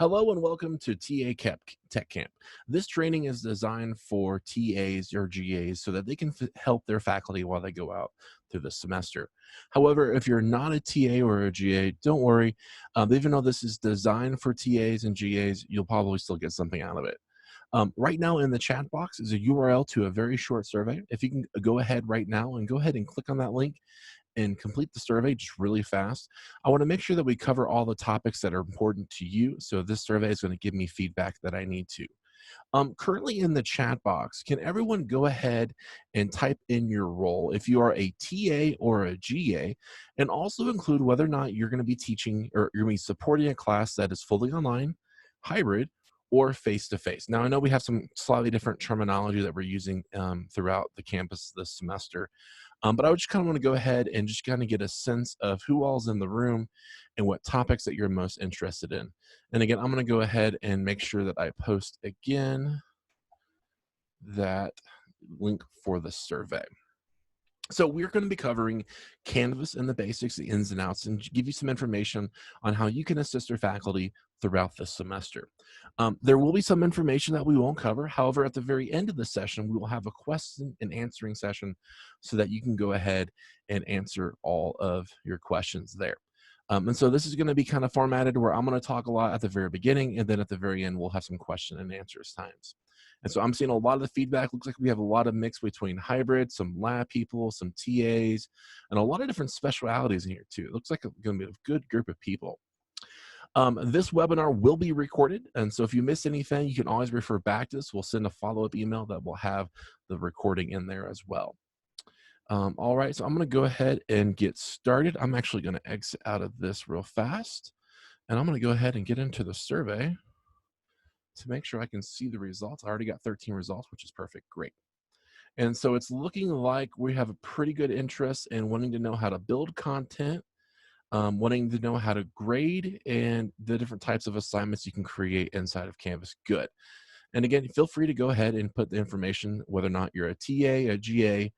Hello and welcome to Tech Camp. This training is designed for TAs or GAs so that they can help their faculty while they go out through the semester. However, if you're not a TA or a GA, don't worry. Even though this is designed for TAs and GAs, you'll probably still get something out of it. Right now in the chat box is a URL to a very short survey. If you can go ahead right now and go ahead and click on that link, and complete the survey just really fast. I want to make sure that we cover all the topics that are important to you. So this survey is going to give me feedback that I need to. Currently in the chat box, can everyone go ahead and type in your role if you are a TA or a GA, and also include whether or not you're going to be teaching or you're going to be supporting a class that is fully online, hybrid, or face-to-face. Now, I know we have some slightly different terminology that we're using throughout the campus this semester, but I would just kind of want to go ahead and just kind of get a sense of who all's in the room and what topics that you're most interested in. And again, I'm going to go ahead and make sure that I post again that link for the survey. So we're going to be covering Canvas and the basics, the ins and outs, and give you some information on how you can assist your faculty throughout the semester. There will be some information that we won't cover. However, at the very end of the session, we will have a question and answering session so that you can go ahead and answer all of your questions there. And so this is going to be kind of formatted where I'm going to talk a lot at the very beginning, and then at the very end, we'll have some question and answers times. And so I'm seeing a lot of the feedback. Looks like we have a lot of mix between hybrid, some lab people, some TAs, and a lot of different specialities in here too. It looks like it's going to be a good group of people. This webinar will be recorded, and so if you miss anything, you can always refer back to this. We'll send a follow-up email that will have the recording in there as well. All right, so I'm going to go ahead and get started. I'm actually going to exit out of this real fast, and I'm going to go ahead and get into the survey to make sure I can see the results. I already got 13 results, which is perfect. Great. And so it's looking like we have a pretty good interest in wanting to know how to build content, wanting to know how to grade, and the different types of assignments you can create inside of Canvas. Good. And again, feel free to go ahead and put the information, whether or not you're a TA, a GA,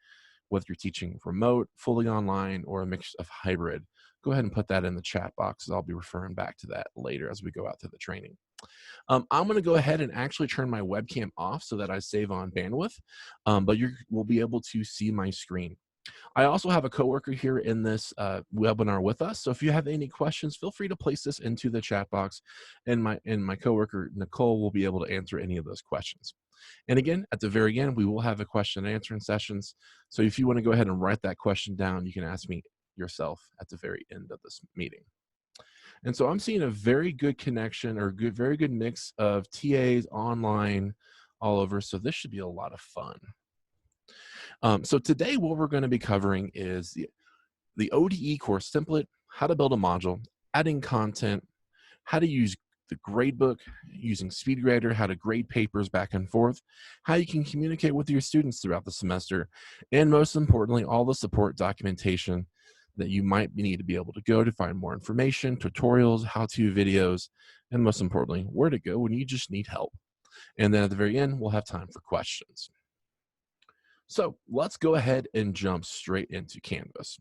whether you're teaching remote, fully online, or a mix of hybrid. Go ahead and put that in the chat box. I'll be referring back to that later as we go out to the training. I'm going to go ahead and actually turn my webcam off so that I save on bandwidth, but you will be able to see my screen. I also have a coworker here in this webinar with us, so if you have any questions, feel free to place this into the chat box, and my coworker, Nicole, will be able to answer any of those questions. And again, at the very end, we will have a question and answering sessions, so if you want to go ahead and write that question down, you can ask me yourself at the very end of this meeting. And so I'm seeing a very good connection or very good mix of TAs online all over. So this should be a lot of fun. So today what we're going to be covering is the ODE course template, how to build a module, adding content, how to use the gradebook, using SpeedGrader, how to grade papers back and forth, how you can communicate with your students throughout the semester, and most importantly, all the support documentation that you might need to be able to go to find more information, tutorials, how-to videos, and most importantly, where to go when you just need help. And then at the very end, we'll have time for questions. So let's go ahead and jump straight into Canvas.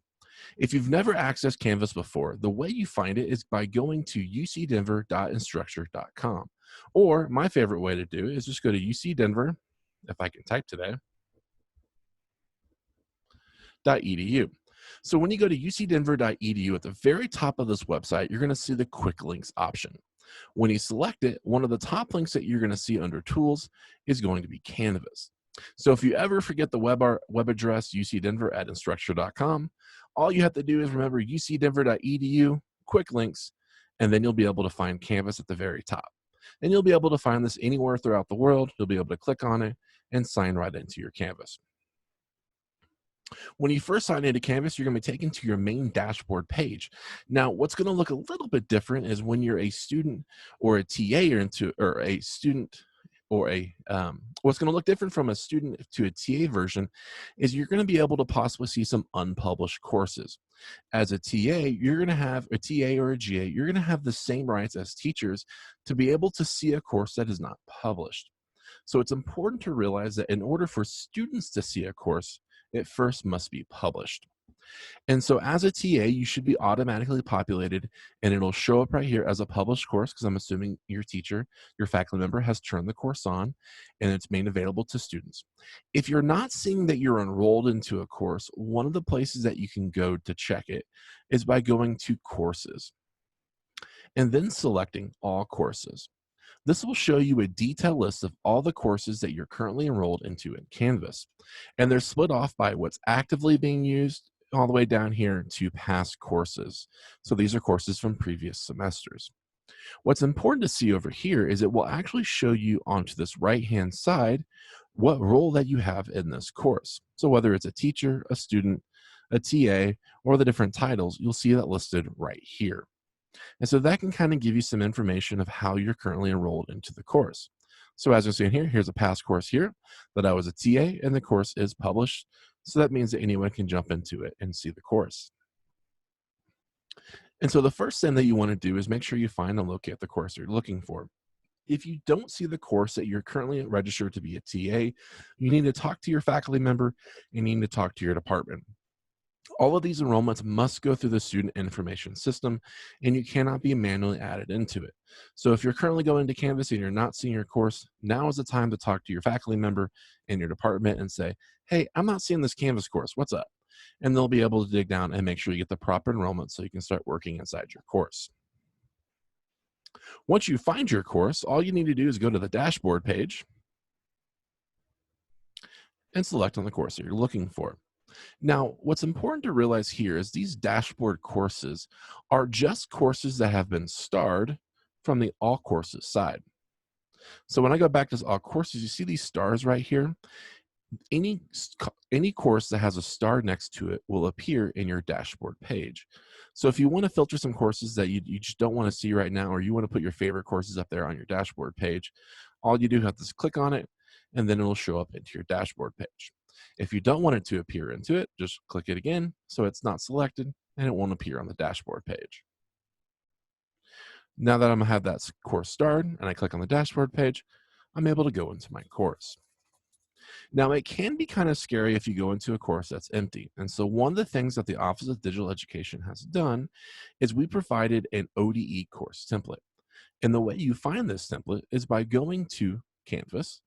If you've never accessed Canvas before, the way you find it is by going to ucdenver.instructure.com. Or my favorite way to do it is just go to ucdenver, if I can type today, .edu. So when you go to ucdenver.edu, at the very top of this website, you're going to see the quick links option. When you select it, one of the top links that you're going to see under tools is going to be Canvas. So if you ever forget the web address, ucdenver@instructure.com, all you have to do is remember ucdenver.edu, quick links, and then you'll be able to find Canvas at the very top. And you'll be able to find this anywhere throughout the world. You'll be able to click on it and sign right into your Canvas. When you first sign into Canvas, you're going to be taken to your main dashboard page. Now, what's going to look a little bit different is when you're a student or a TA or a student or what's going to look different from a student to a TA version is you're going to be able to possibly see some unpublished courses. As a TA, you're going to have a TA or a GA, you're going to have the same rights as teachers to be able to see a course that is not published. So it's important to realize that in order for students to see a course, it first must be published. And so as a TA, you should be automatically populated and it'll show up right here as a published course because I'm assuming your teacher, your faculty member has turned the course on and it's made available to students. If you're not seeing that you're enrolled into a course, one of the places that you can go to check it is by going to courses and then selecting all courses. This will show you a detailed list of all the courses that you're currently enrolled into in Canvas. And they're split off by what's actively being used all the way down here to past courses. So these are courses from previous semesters. What's important to see over here is it will actually show you onto this right-hand side what role that you have in this course. So whether it's a teacher, a student, a TA, or the different titles, you'll see that listed right here. And so that can kind of give you some information of how you're currently enrolled into the course. So as you're seeing here, here's a past course here that I was a TA and the course is published. So that means that anyone can jump into it and see the course. And so the first thing that you want to do is make sure you find and locate the course you're looking for. If you don't see the course that you're currently registered to be a TA, you need to talk to your faculty member and you need to talk to your department. All of these enrollments must go through the student information system and you cannot be manually added into it. So if you're currently going to Canvas and you're not seeing your course, now is the time to talk to your faculty member and your department and say, hey, I'm not seeing this Canvas course, what's up? And they'll be able to dig down and make sure you get the proper enrollment so you can start working inside your course. Once you find your course, all you need to do is go to the dashboard page and select on the course that you're looking for. Now, what's important to realize here is these dashboard courses are just courses that have been starred from the all courses side. So when I go back to all courses, you see these stars right here. Any course that has a star next to it will appear in your dashboard page. So if you want to filter some courses that you just don't want to see right now, or you want to put your favorite courses up there on your dashboard page, all you do is to click on it, and then it'll show up into your dashboard page. If you don't want it to appear into it, just click it again so it's not selected, and it won't appear on the dashboard page. Now that I'm gonna have that course starred, and I click on the dashboard page, I'm able to go into my course. Now, it can be kind of scary if you go into a course that's empty. And so one of the things that the Office of Digital Education has done is we provided an ODE course template. And the way you find this template is by going to Canvas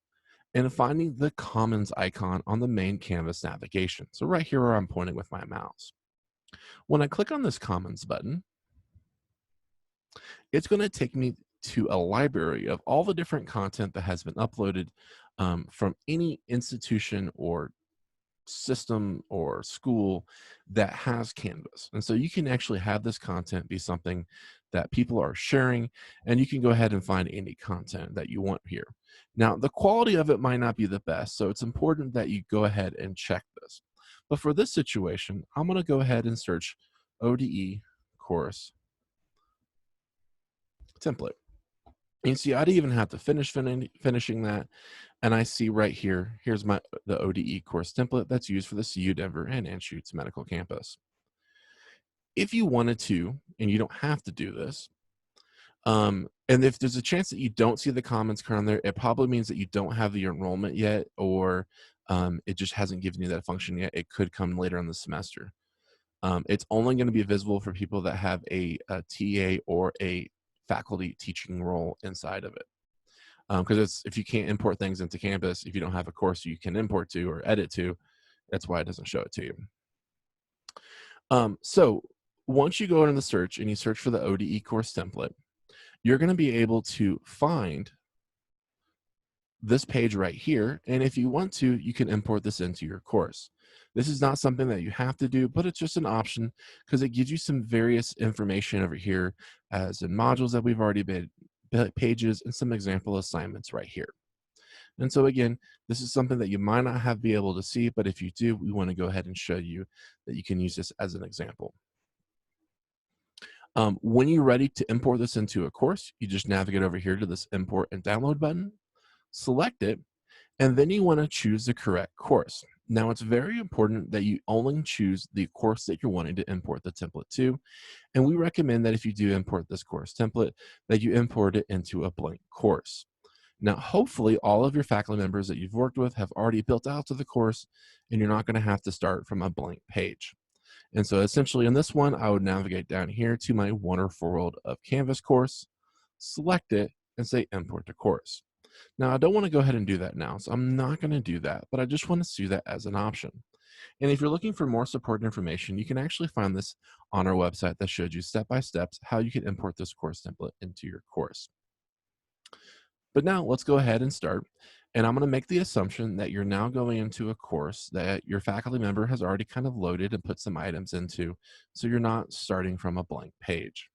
and finding the Commons icon on the main Canvas navigation. So right here where I'm pointing with my mouse. When I click on this Commons button, it's going to take me to a library of all the different content that has been uploaded from any institution or system or school that has Canvas. And so you can actually have this content be something that people are sharing, and you can go ahead and find any content that you want here. Now, the quality of it might not be the best, so it's important that you go ahead and check this. But for this situation, I'm going to go ahead and search ODE course template. And see, I didn't even have to finishing that. And I see right here, here's the ODE course template that's used for the CU Denver and Anschutz Medical Campus. If you wanted to, and you don't have to do this, and if there's a chance that you don't see the comments on there, it probably means that you don't have the enrollment yet, or it just hasn't given you that function yet. It could come later in the semester. It's only going to be visible for people that have a TA or a faculty teaching role inside of it. Because if you can't import things into Canvas, if you don't have a course you can import to or edit to, that's why it doesn't show it to you. So once you go into the search and you search for the ODE course template, you're going to be able to find this page right here. And if you want to, you can import this into your course. This is not something that you have to do, but it's just an option because it gives you some various information over here as in modules that we've already been pages and some example assignments right here. And so again, this is something that you might not have be able to see, but if you do, we want to go ahead and show you that you can use this as an example. When you're ready to import this into a course, you just navigate over here to this import and download button, select it, and then you want to choose the correct course. Now, it's very important that you only choose the course that you're wanting to import the template to. And we recommend that if you do import this course template, that you import it into a blank course. Now, hopefully, all of your faculty members that you've worked with have already built out to the course, and you're not going to have to start from a blank page. And so essentially in this one, I would navigate down here to my Wonderful World of Canvas course, select it, and say import to course. Now, I don't want to go ahead and do that now, so I'm not going to do that, but I just want to see that as an option. And if you're looking for more support information, you can actually find this on our website that shows you step-by-step how you can import this course template into your course. But now let's go ahead and start. And I'm going to make the assumption that you're now going into a course that your faculty member has already kind of loaded and put some items into, so you're not starting from a blank page.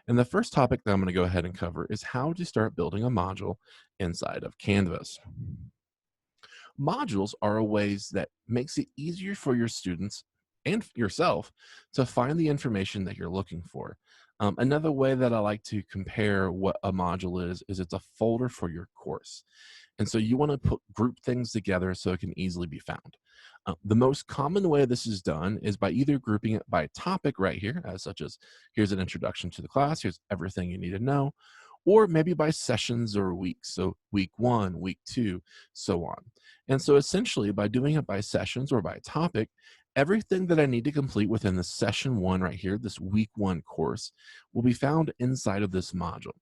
And the first topic that I'm going to go ahead and cover is how to start building a module inside of Canvas. Modules are a ways that makes it easier for your students and yourself to find the information that you're looking for. Another way that I like to compare what a module is it's a folder for your course. And so you want to group things together so it can easily be found. The most common way this is done is by either grouping it by topic right here, as such as here's an introduction to the class, here's everything you need to know, or maybe by sessions or weeks. So week 1, week 2, so on. And so essentially by doing it by sessions or by topic, everything that I need to complete within the session 1 right here, this week 1 course, will be found inside of this module.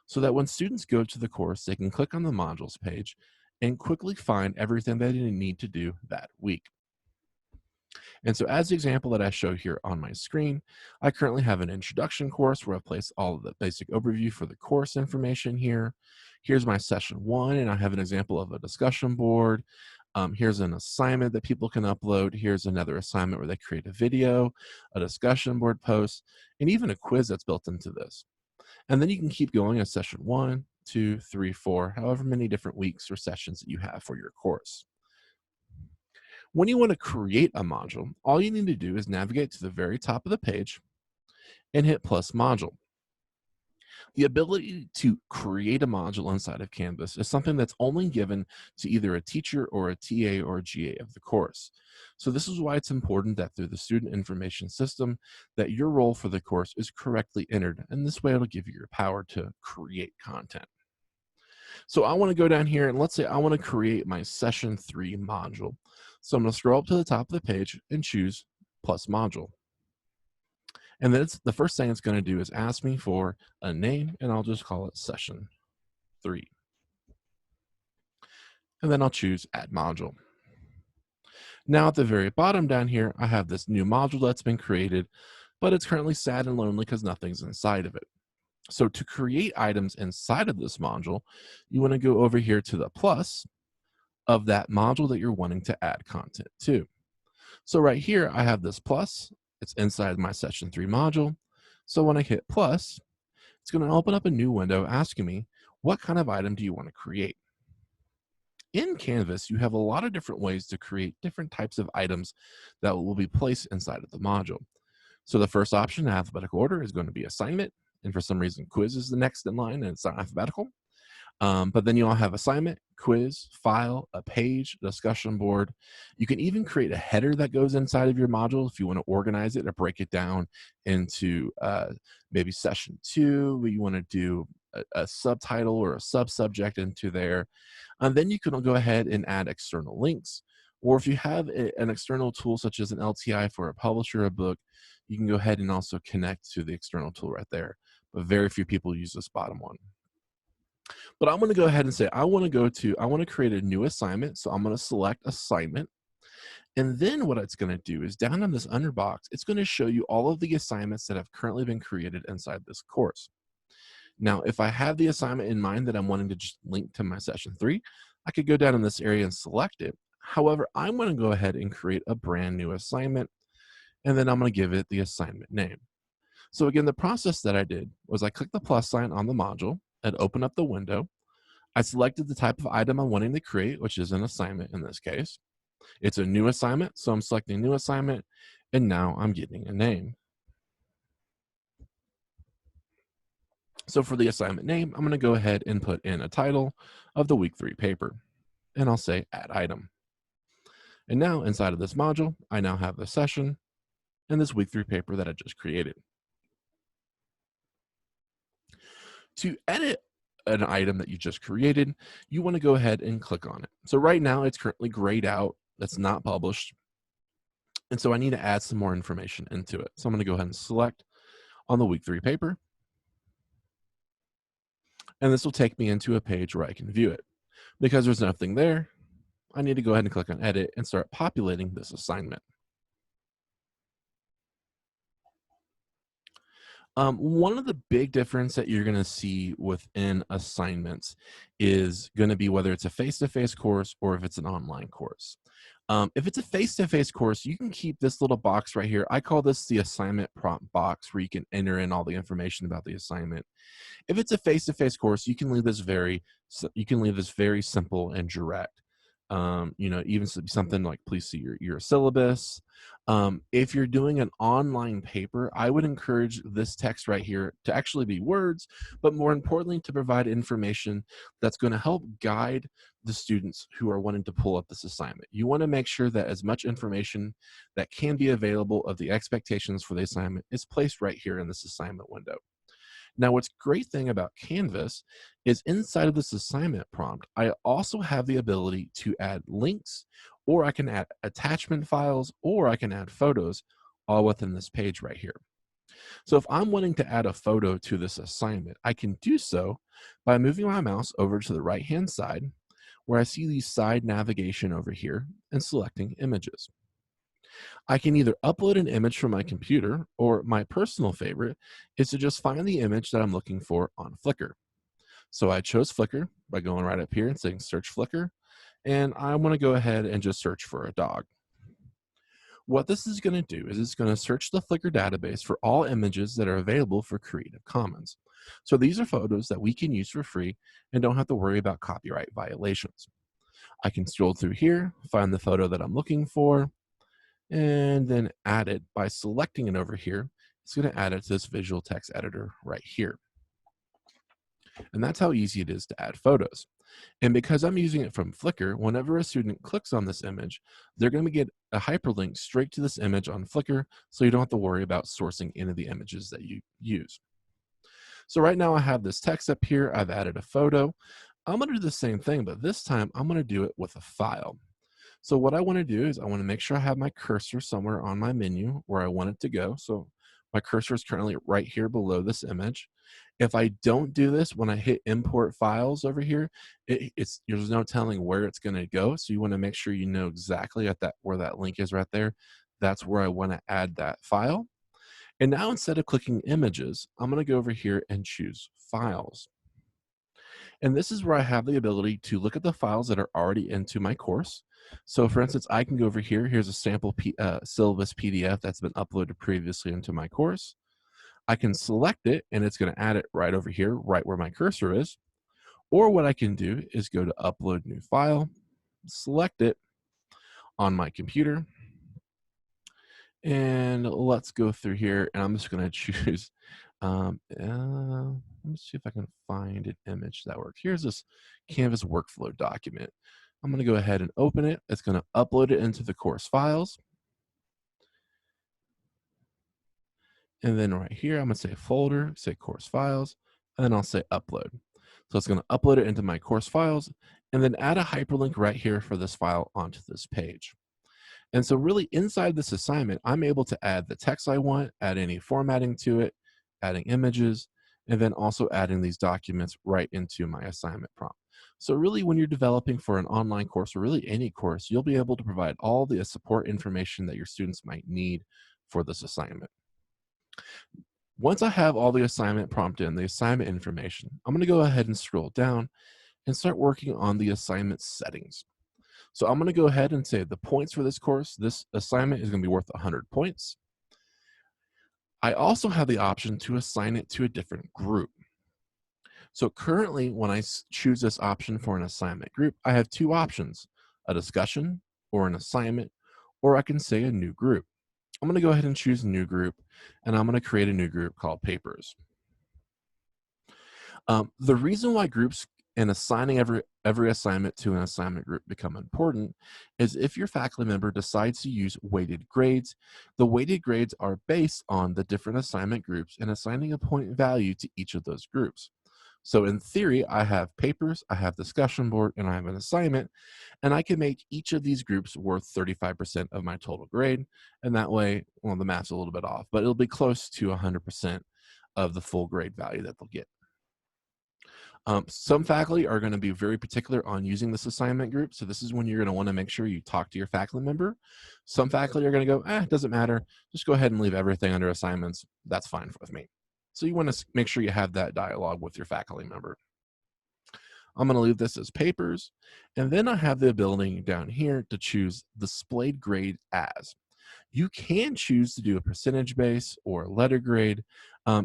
So that when students go to the course, they can click on the modules page and quickly find everything that they need to do that week. And so as the example that I show here on my screen, I currently have an introduction course where I've placed all of the basic overview for the course information here. Here's my session 1, and I have an example of a discussion board. Here's an assignment that people can upload. Here's another assignment where they create a video, a discussion board post, and even a quiz that's built into this. And then you can keep going as session 1, 2, 3, 4, however many different weeks or sessions that you have for your course. When you want to create a module, all you need to do is navigate to the very top of the page and hit plus module. The ability to create a module inside of Canvas is something that's only given to either a teacher or a TA or a GA of the course. So this is why it's important that through the student information system that your role for the course is correctly entered, and this way it'll give you your power to create content. So I want to go down here and let's say I want to create my session 3 module. So I'm going to scroll up to the top of the page and choose plus module. And then the first thing it's going to do is ask me for a name, and I'll just call it session 3. And then I'll choose add module. Now at the very bottom down here, I have this new module that's been created, but it's currently sad and lonely because nothing's inside of it. So to create items inside of this module, you want to go over here to the plus of that module that you're wanting to add content to. So right here, I have this plus. It's inside my session 3 module. So when I hit plus, it's going to open up a new window asking me, what kind of item do you want to create? In Canvas, you have a lot of different ways to create different types of items that will be placed inside of the module. So the first option in alphabetical order is going to be assignment. And for some reason, quiz is the next in line, and it's not alphabetical. But then you all have assignment, quiz, file, a page, discussion board. You can even create a header that goes inside of your module if you want to organize it or break it down into maybe session 2, where you want to do a subtitle or a sub-subject into there. And then you can go ahead and add external links. Or if you have an external tool such as an LTI for a publisher or a book, you can go ahead and also connect to the external tool right there. But very few people use this bottom one. But I'm going to go ahead and say I want to create a new assignment. So I'm going to select assignment. And then what it's going to do is down in this under box, it's going to show you all of the assignments that have currently been created inside this course. Now, if I have the assignment in mind that I'm wanting to just link to my session 3, I could go down in this area and select it. However, I'm going to go ahead and create a brand new assignment, and then I'm going to give it the assignment name. So again, the process that I did was I clicked the plus sign on the module and opened up the window. I selected the type of item I'm wanting to create, which is an assignment in this case. It's a new assignment, so I'm selecting new assignment, and now I'm getting a name. So for the assignment name, I'm going to go ahead and put in a title of the week 3 paper, and I'll say add item. And now inside of this module, I now have the session and this week 3 paper that I just created. To edit an item that you just created, you want to go ahead and click on it. So right now it's currently grayed out. That's not published. And so I need to add some more information into it. So I'm going to go ahead and select on the week 3 paper. And this will take me into a page where I can view it. Because there's nothing there, I need to go ahead and click on edit and start populating this assignment. One of the big difference that you're going to see within assignments is going to be whether it's a face-to-face course or if it's an online course. If it's a face-to-face course, you can keep this little box right here. I call this the assignment prompt box, where you can enter in all the information about the assignment. If it's a face-to-face course, you can leave this very simple and direct. Even something like, please see your syllabus. If you're doing an online paper, I would encourage this text right here to actually be words, but more importantly, to provide information that's going to help guide the students who are wanting to pull up this assignment. You want to make sure that as much information that can be available of the expectations for the assignment is placed right here in this assignment window. Now, what's great thing about Canvas is inside of this assignment prompt, I also have the ability to add links, or I can add attachment files, or I can add photos all within this page right here. So if I'm wanting to add a photo to this assignment, I can do so by moving my mouse over to the right-hand side, where I see the side navigation over here, and selecting images. I can either upload an image from my computer, or my personal favorite is to just find the image that I'm looking for on Flickr. So I chose Flickr by going right up here and saying search Flickr, and I want to go ahead and just search for a dog. What this is going to do is it's going to search the Flickr database for all images that are available for Creative Commons. So these are photos that we can use for free and don't have to worry about copyright violations. I can scroll through here, find the photo that I'm looking for, and then add it by selecting it over here. It's going to add it to this visual text editor right here. And that's how easy it is to add photos. And because I'm using it from Flickr, whenever a student clicks on this image, they're going to get a hyperlink straight to this image on Flickr, so you don't have to worry about sourcing any of the images that you use. So right now I have this text up here. I've added a photo. I'm going to do the same thing, but this time I'm going to do it with a file. So what I want to do is I want to make sure I have my cursor somewhere on my menu where I want it to go. So my cursor is currently right here below this image. If I don't do this, when I hit import files over here, there's no telling where it's going to go. So you want to make sure you know exactly where that link is right there. That's where I want to add that file. And now instead of clicking images, I'm going to go over here and choose files. And this is where I have the ability to look at the files that are already into my course. So for instance, I can go over here. Here's a sample syllabus PDF that's been uploaded previously into my course. I can select it, and it's going to add it right over here, right where my cursor is. Or what I can do is go to upload new file, select it on my computer, and let's go through here, and I'm just going to choose, let me see if I can find an image that works. Here's this Canvas workflow document. I'm going to go ahead and open it. It's going to upload it into the course files. And then right here, I'm going to say folder, say course files, and then I'll say upload. So it's going to upload it into my course files, and then add a hyperlink right here for this file onto this page. And so really inside this assignment, I'm able to add the text I want, add any formatting to it, adding images, and then also adding these documents right into my assignment prompt. So really when you're developing for an online course or really any course, you'll be able to provide all the support information that your students might need for this assignment. Once I have all the assignment prompt in, the assignment information, I'm going to go ahead and scroll down and start working on the assignment settings. So I'm going to go ahead and say the points for this course, this assignment is going to be worth 100 points. I also have the option to assign it to a different group. So currently, when I choose this option for an assignment group, I have two options, a discussion or an assignment, or I can say a new group. I'm going to go ahead and choose a new group, and I'm going to create a new group called Papers. The reason why groups and assigning every assignment to an assignment group become important is if your faculty member decides to use weighted grades, the weighted grades are based on the different assignment groups and assigning a point value to each of those groups. So in theory, I have papers, I have discussion board, and I have an assignment, and I can make each of these groups worth 35% of my total grade. And that way, well, the math's a little bit off, but it'll be close to 100% of the full grade value that they'll get. Some faculty are going to be very particular on using this assignment group. So this is when you're going to want to make sure you talk to your faculty member. Some faculty are going to go, it doesn't matter. Just go ahead and leave everything under assignments. That's fine with me. So you want to make sure you have that dialogue with your faculty member. I'm going to leave this as papers. And then I have the ability down here to choose displayed grade as. You can choose to do a percentage base or a letter grade.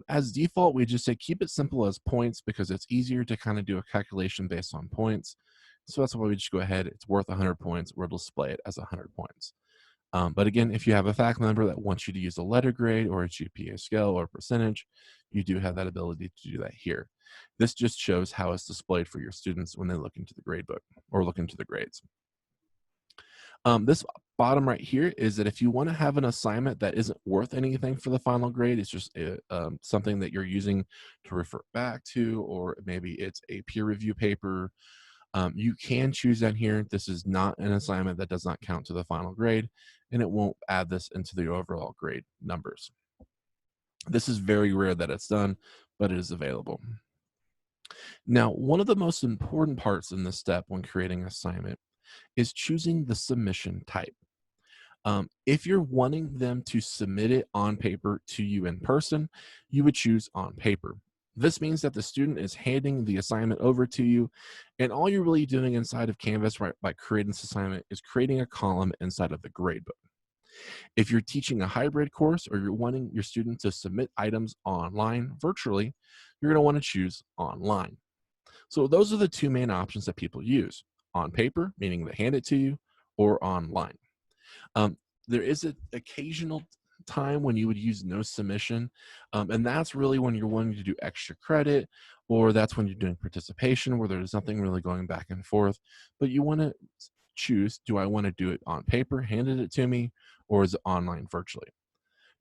As default, we just say keep it simple as points because it's easier to kind of do a calculation based on points. So that's why we just go ahead. It's worth 100 points. We'll display it as 100 points. But again, if you have a faculty member that wants you to use a letter grade or a GPA scale or percentage, you do have that ability to do that here. This just shows how it's displayed for your students when they look into the gradebook or look into the grades. This bottom right here is that if you want to have an assignment that isn't worth anything for the final grade, it's just something that you're using to refer back to, or maybe it's a peer review paper. You can choose that here. This is not an assignment that does not count to the final grade, and it won't add this into the overall grade numbers. This is very rare that it's done, but it is available. Now, one of the most important parts in this step when creating an assignment is choosing the submission type. If you're wanting them to submit it on paper to you in person, you would choose on paper. This means that the student is handing the assignment over to you, and all you're really doing inside of Canvas by creating this assignment is creating a column inside of the gradebook. If you're teaching a hybrid course or you're wanting your students to submit items online virtually, you're going to want to choose online. So those are the two main options that people use: on paper, meaning they hand it to you, or online. There is an occasional time when you would use no submission, and that's really when you're wanting to do extra credit, or that's when you're doing participation where there's nothing really going back and forth. But you want to choose, do I want to do it on paper, handed it to me, or is it online virtually?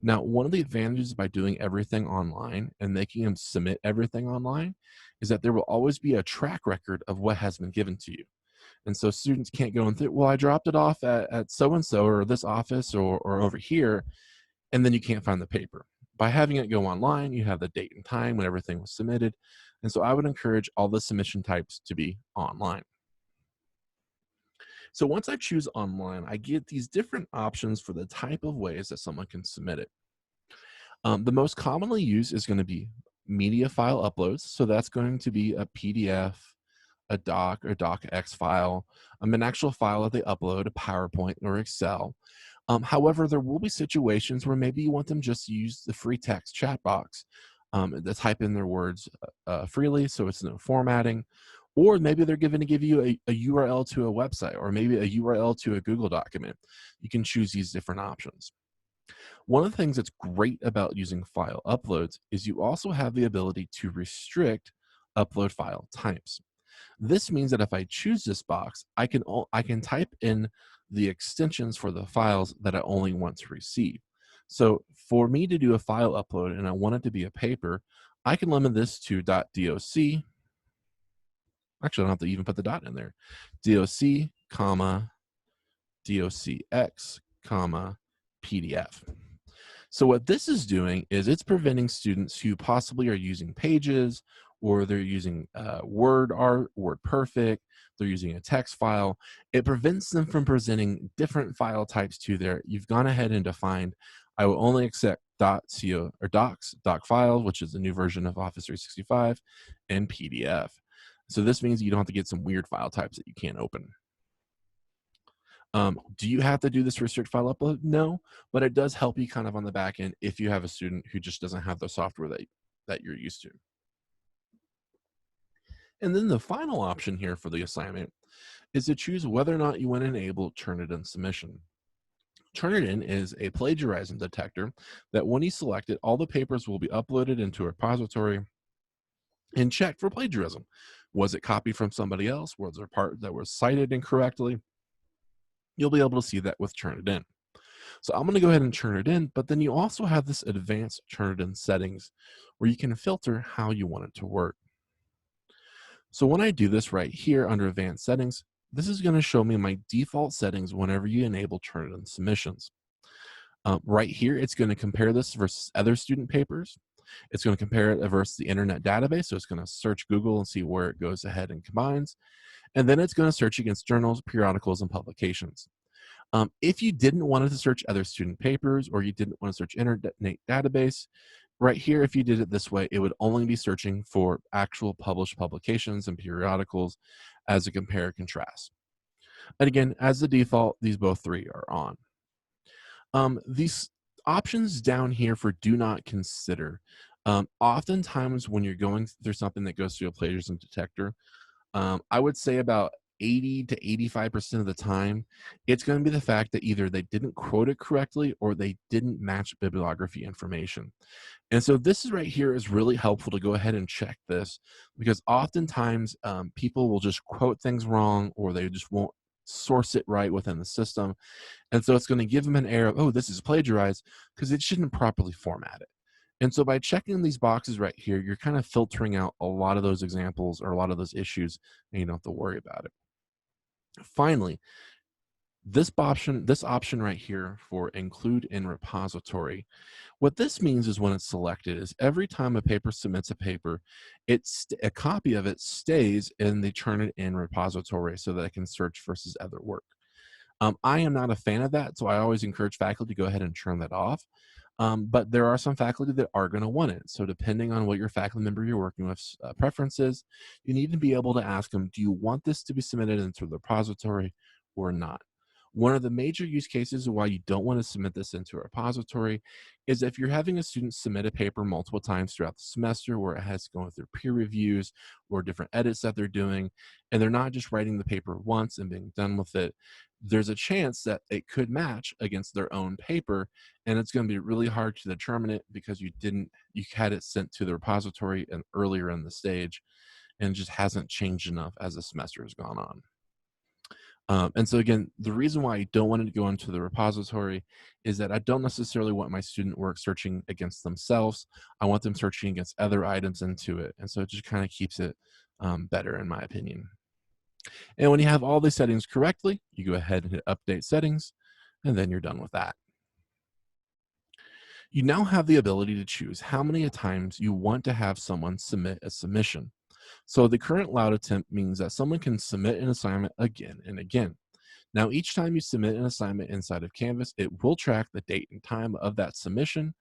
Now, one of the advantages by doing everything online and making them submit everything online is that there will always be a track record of what has been given to you. And so students can't go and think, well, I dropped it off at so-and-so or this office or over here, and then you can't find the paper. By having it go online, you have the date and time when everything was submitted. And so I would encourage all the submission types to be online. So once I choose online, I get these different options for the type of ways that someone can submit it. The most commonly used is going to be media file uploads. So that's going to be a PDF, a doc or docx file, an actual file that they upload, a PowerPoint or Excel. However, there will be situations where maybe you want them just to use the free text chat box, to type in their words freely, so it's no formatting. Or maybe they're going to give you a URL to a website, or maybe a URL to a Google document. You can choose these different options. One of the things that's great about using file uploads is you also have the ability to restrict upload file types. This means that if I choose this box, I can type in the extensions for the files that I only want to receive. So for me to do a file upload and I want it to be a paper, I can limit this to .doc. Actually, I don't have to even put the dot in there. .doc, comma, docx, comma, PDF. So what this is doing is it's preventing students who possibly are using Pages, or they're using Word Art, WordPerfect, they're using a text file. It prevents them from presenting different file types to there. You've gone ahead and defined, I will only accept .co or docs, doc files, which is the new version of Office 365, and PDF. So this means you don't have to get some weird file types that you can't open. Do you have to do this restrict file upload? No, but it does help you kind of on the back end if you have a student who just doesn't have the software that you're used to. And then the final option here for the assignment is to choose whether or not you want to enable Turnitin submission. Turnitin is a plagiarism detector that when you select it, all the papers will be uploaded into a repository and checked for plagiarism. Was it copied from somebody else? Was there a part that was cited incorrectly? You'll be able to see that with Turnitin. So I'm going to go ahead and Turnitin, but then you also have this advanced Turnitin settings where you can filter how you want it to work. So when I do this right here under advanced settings, this is going to show me my default settings whenever you enable turn-in submissions. Right here, it's going to compare this versus other student papers. It's going to compare it versus the internet database. So it's going to search Google and see where it goes ahead and combines. And then it's going to search against journals, periodicals, and publications. If you didn't want it to search other student papers or you didn't want to search internet database, right here, if you did it this way, it would only be searching for actual published publications and periodicals as a compare contrast. And again, as the default, these both three are on. These options down here for do not consider. Oftentimes when you're going through something that goes through a plagiarism detector, I would say about 80 to 85% of the time, it's going to be the fact that either they didn't quote it correctly or they didn't match bibliography information. And so this is right here is really helpful to go ahead and check this because oftentimes people will just quote things wrong or they just won't source it right within the system. And so it's going to give them an error of, oh, this is plagiarized because it shouldn't properly format it. And so by checking these boxes right here, you're kind of filtering out a lot of those examples or a lot of those issues, and you don't have to worry about it. Finally, this option right here for include in repository, what this means is when it's selected is every time a paper submits a paper, a copy of it stays in the turn it in repository so that it can search versus other work. I am not a fan of that, so I always encourage faculty to go ahead and turn that off. But there are some faculty that are going to want it. So depending on what your faculty member you're working with preferences, you need to be able to ask them, do you want this to be submitted into the repository or not? One of the major use cases of why you don't want to submit this into a repository is if you're having a student submit a paper multiple times throughout the semester where it has to go through peer reviews or different edits that they're doing, and they're not just writing the paper once and being done with it, there's a chance that it could match against their own paper, and it's going to be really hard to determine it because you had it sent to the repository and earlier in the stage, and it just hasn't changed enough as the semester has gone on. And so again, the reason why I don't want it to go into the repository is that I don't necessarily want my student work searching against themselves. I want them searching against other items into it. And so it just kind of keeps it better in my opinion. And when you have all these settings correctly, you go ahead and hit update settings, and then you're done with that. You now have the ability to choose how many times you want to have someone submit a submission. So the current allowed attempt means that someone can submit an assignment again and again. Now, each time you submit an assignment inside of Canvas, it will track the date and time of that submission.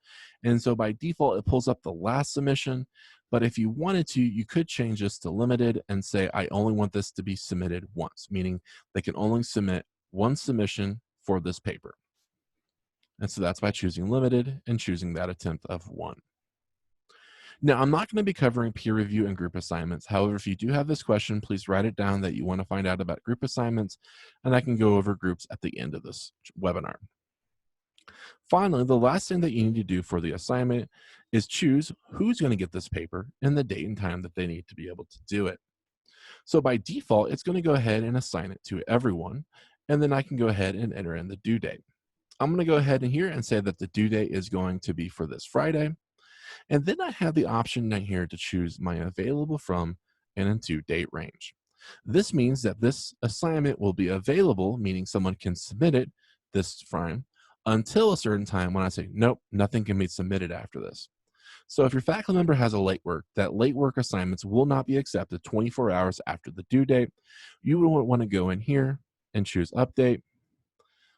And so by default, it pulls up the last submission. But if you wanted to, you could change this to limited and say, I only want this to be submitted once, meaning they can only submit one submission for this paper. And so that's by choosing limited and choosing that attempt of one. Now, I'm not going to be covering peer review and group assignments. However, if you do have this question, please write it down that you want to find out about group assignments, and I can go over groups at the end of this webinar. Finally, the last thing that you need to do for the assignment is choose who's going to get this paper and the date and time that they need to be able to do it. So by default, it's going to go ahead and assign it to everyone, and then I can go ahead and enter in the due date. I'm going to go ahead and here and say that the due date is going to be for this Friday. And then I have the option down here to choose my available from and into date range. This means that this assignment will be available, meaning someone can submit it this time until a certain time when I say, nope, nothing can be submitted after this. So if your faculty member has a late work, that late work assignments will not be accepted 24 hours after the due date. You would want to go in here and choose update,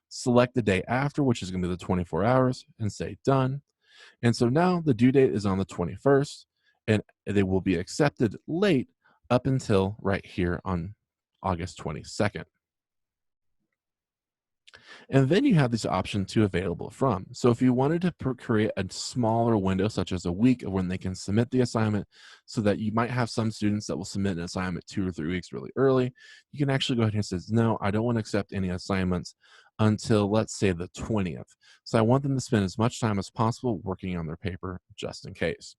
select the day after, which is going to be the 24 hours, and say done. And so now the due date is on the 21st, and they will be accepted late up until right here on August 22nd. And then you have this option to available from. So if you wanted to create a smaller window, such as a week of when they can submit the assignment, so that you might have some students that will submit an assignment 2 or 3 weeks really early, you can actually go ahead and say, no, I don't want to accept any assignments until, let's say, the 20th. So I want them to spend as much time as possible working on their paper just in case.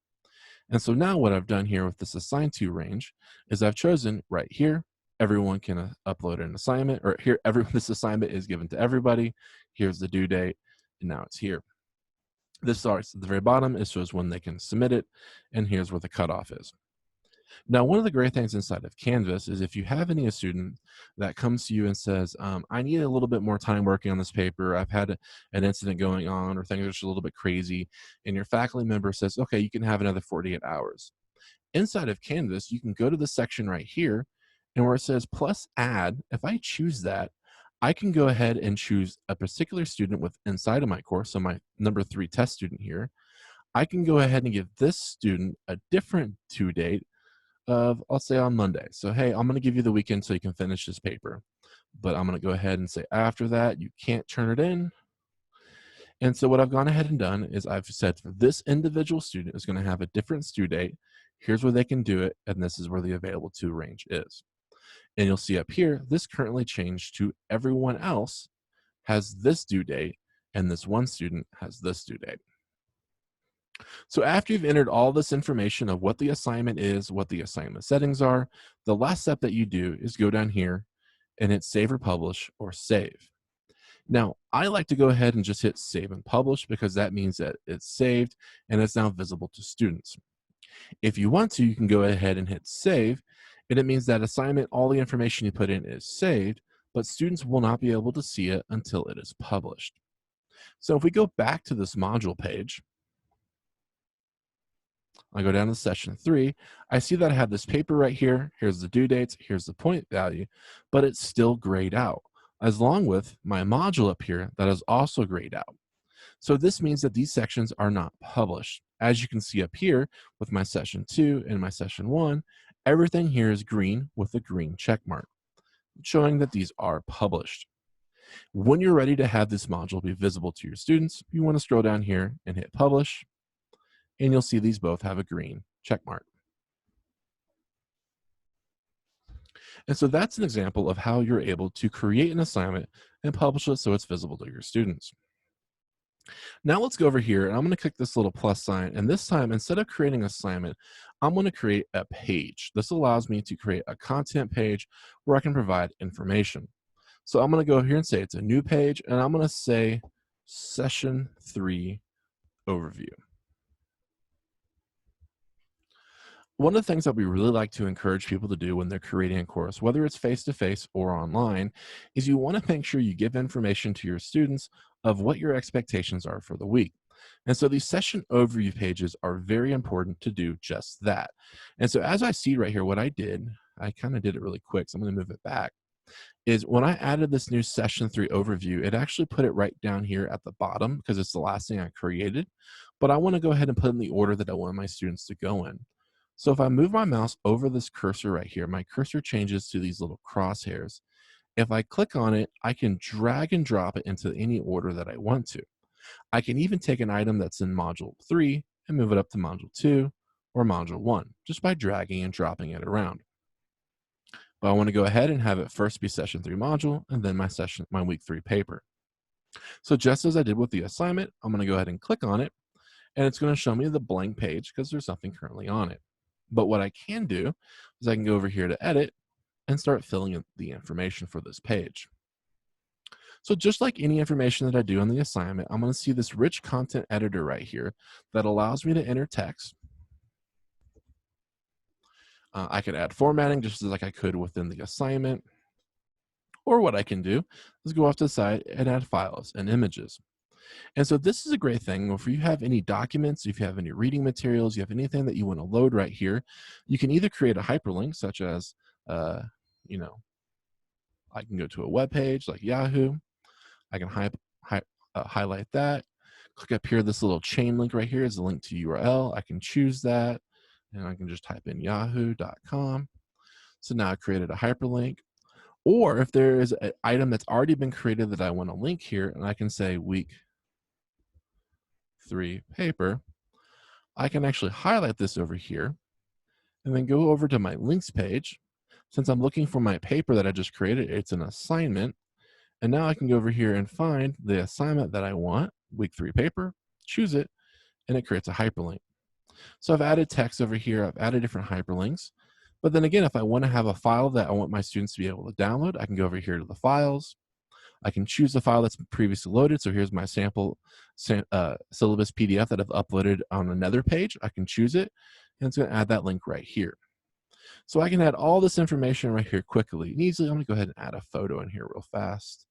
And so now what I've done here with this assigned to range is I've chosen right here, everyone can upload an assignment, or here, this assignment is given to everybody. Here's the due date, and now it's here. This starts at the very bottom. It shows when they can submit it, and here's where the cutoff is. Now, one of the great things inside of Canvas is if you have any student that comes to you and says, I need a little bit more time working on this paper. I've had an incident going on, or things are just a little bit crazy. And your faculty member says, okay, you can have another 48 hours. Inside of Canvas, you can go to the section right here, and where it says plus add, if I choose that, I can go ahead and choose a particular student with inside of my course. So my number 3 test student here, I can go ahead and give this student a different due date of, I'll say on Monday. So, hey, I'm going to give you the weekend so you can finish this paper. But I'm going to go ahead and say after that, you can't turn it in. And so what I've gone ahead and done is I've said for this individual student is going to have a different due date. Here's where they can do it, and this is where the available to range is. And you'll see up here, this currently changed to everyone else has this due date, and this one student has this due date. So after you've entered all this information of what the assignment is, what the assignment settings are, the last step that you do is go down here and hit save or publish or save. Now, I like to go ahead and just hit save and publish because that means that it's saved and it's now visible to students. If you want to, you can go ahead and hit save, and it means that assignment, all the information you put in is saved, but students will not be able to see it until it is published. So if we go back to this module page, I go down to session 3, I see that I have this paper right here. Here's the due dates, here's the point value, but it's still grayed out, as long with my module up here that is also grayed out. So this means that these sections are not published. As you can see up here with my session 2 and my session 1, everything here is green with a green check mark, showing that these are published. When you're ready to have this module be visible to your students, you want to scroll down here and hit publish, and you'll see these both have a green check mark. And so that's an example of how you're able to create an assignment and publish it so it's visible to your students. Now let's go over here, and I'm going to click this little plus sign, and this time, instead of creating an assignment, I'm going to create a page. This allows me to create a content page where I can provide information. So I'm going to go here and say it's a new page, and I'm going to say session 3 overview. One of the things that we really like to encourage people to do when they're creating a course, whether it's face-to-face or online, is you want to make sure you give information to your students of what your expectations are for the week. And so these session overview pages are very important to do just that. And so as I see right here, what I did, I kind of did it really quick, so I'm going to move it back, is when I added this new session 3 overview, it actually put it right down here at the bottom because it's the last thing I created. But I want to go ahead and put in the order that I want my students to go in. So if I move my mouse over this cursor right here, my cursor changes to these little crosshairs. If I click on it, I can drag and drop it into any order that I want to. I can even take an item that's in module 3 and move it up to module 2 or module 1 just by dragging and dropping it around. But I want to go ahead and have it first be session 3 module and then my week 3 paper. So just as I did with the assignment, I'm going to go ahead and click on it, and it's going to show me the blank page because there's nothing currently on it. But what I can do is I can go over here to edit and start filling in the information for this page. So just like any information that I do on the assignment, I'm going to see this rich content editor right here that allows me to enter text. I could add formatting just like I could within the assignment. Or what I can do is go off to the side and add files and images. And so this is a great thing. If you have any documents, if you have any reading materials, you have anything that you want to load right here, you can either create a hyperlink such as, I can go to a web page like Yahoo. I can highlight that. Click up here, this little chain link right here is a link to URL. I can choose that, and I can just type in yahoo.com. So now I created a hyperlink. Or if there is an item that's already been created that I want to link here, and I can say week 3 paper, I can actually highlight this over here and then go over to my links page. Since I'm looking for my paper that I just created, it's an assignment. And now I can go over here and find the assignment that I want, week 3 paper, choose it, and it creates a hyperlink. So I've added text over here, I've added different hyperlinks. But then again, if I want to have a file that I want my students to be able to download, I can go over here to the files. I can choose the file that's previously loaded. So here's my sample syllabus PDF that I've uploaded on another page. I can choose it, and it's going to add that link right here. So I can add all this information right here quickly and easily. I'm going to go ahead and add a photo in here real fast.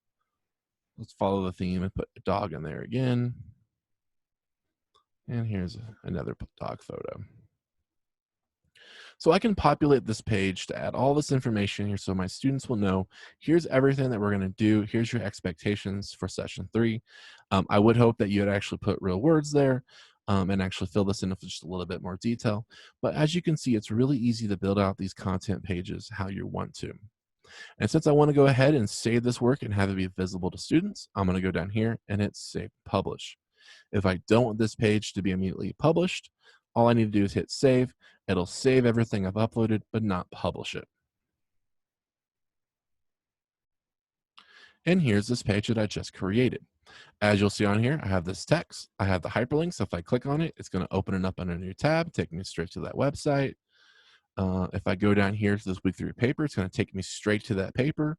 Let's follow the theme and put a dog in there again. And here's another dog photo. So I can populate this page to add all this information here so my students will know, here's everything that we're going to do. Here's your expectations for session 3. I would hope that you had actually put real words there and actually fill this in with just a little bit more detail. But as you can see, it's really easy to build out these content pages how you want to. And since I want to go ahead and save this work and have it be visible to students, I'm going to go down here and hit Save Publish. If I don't want this page to be immediately published, all I need to do is hit save. It'll save everything I've uploaded, but not publish it. And here's this page that I just created. As you'll see on here, I have this text. I have the hyperlink. So if I click on it, it's going to open it up under a new tab, take me straight to that website. If I go down here to this week 3 paper, it's going to take me straight to that paper.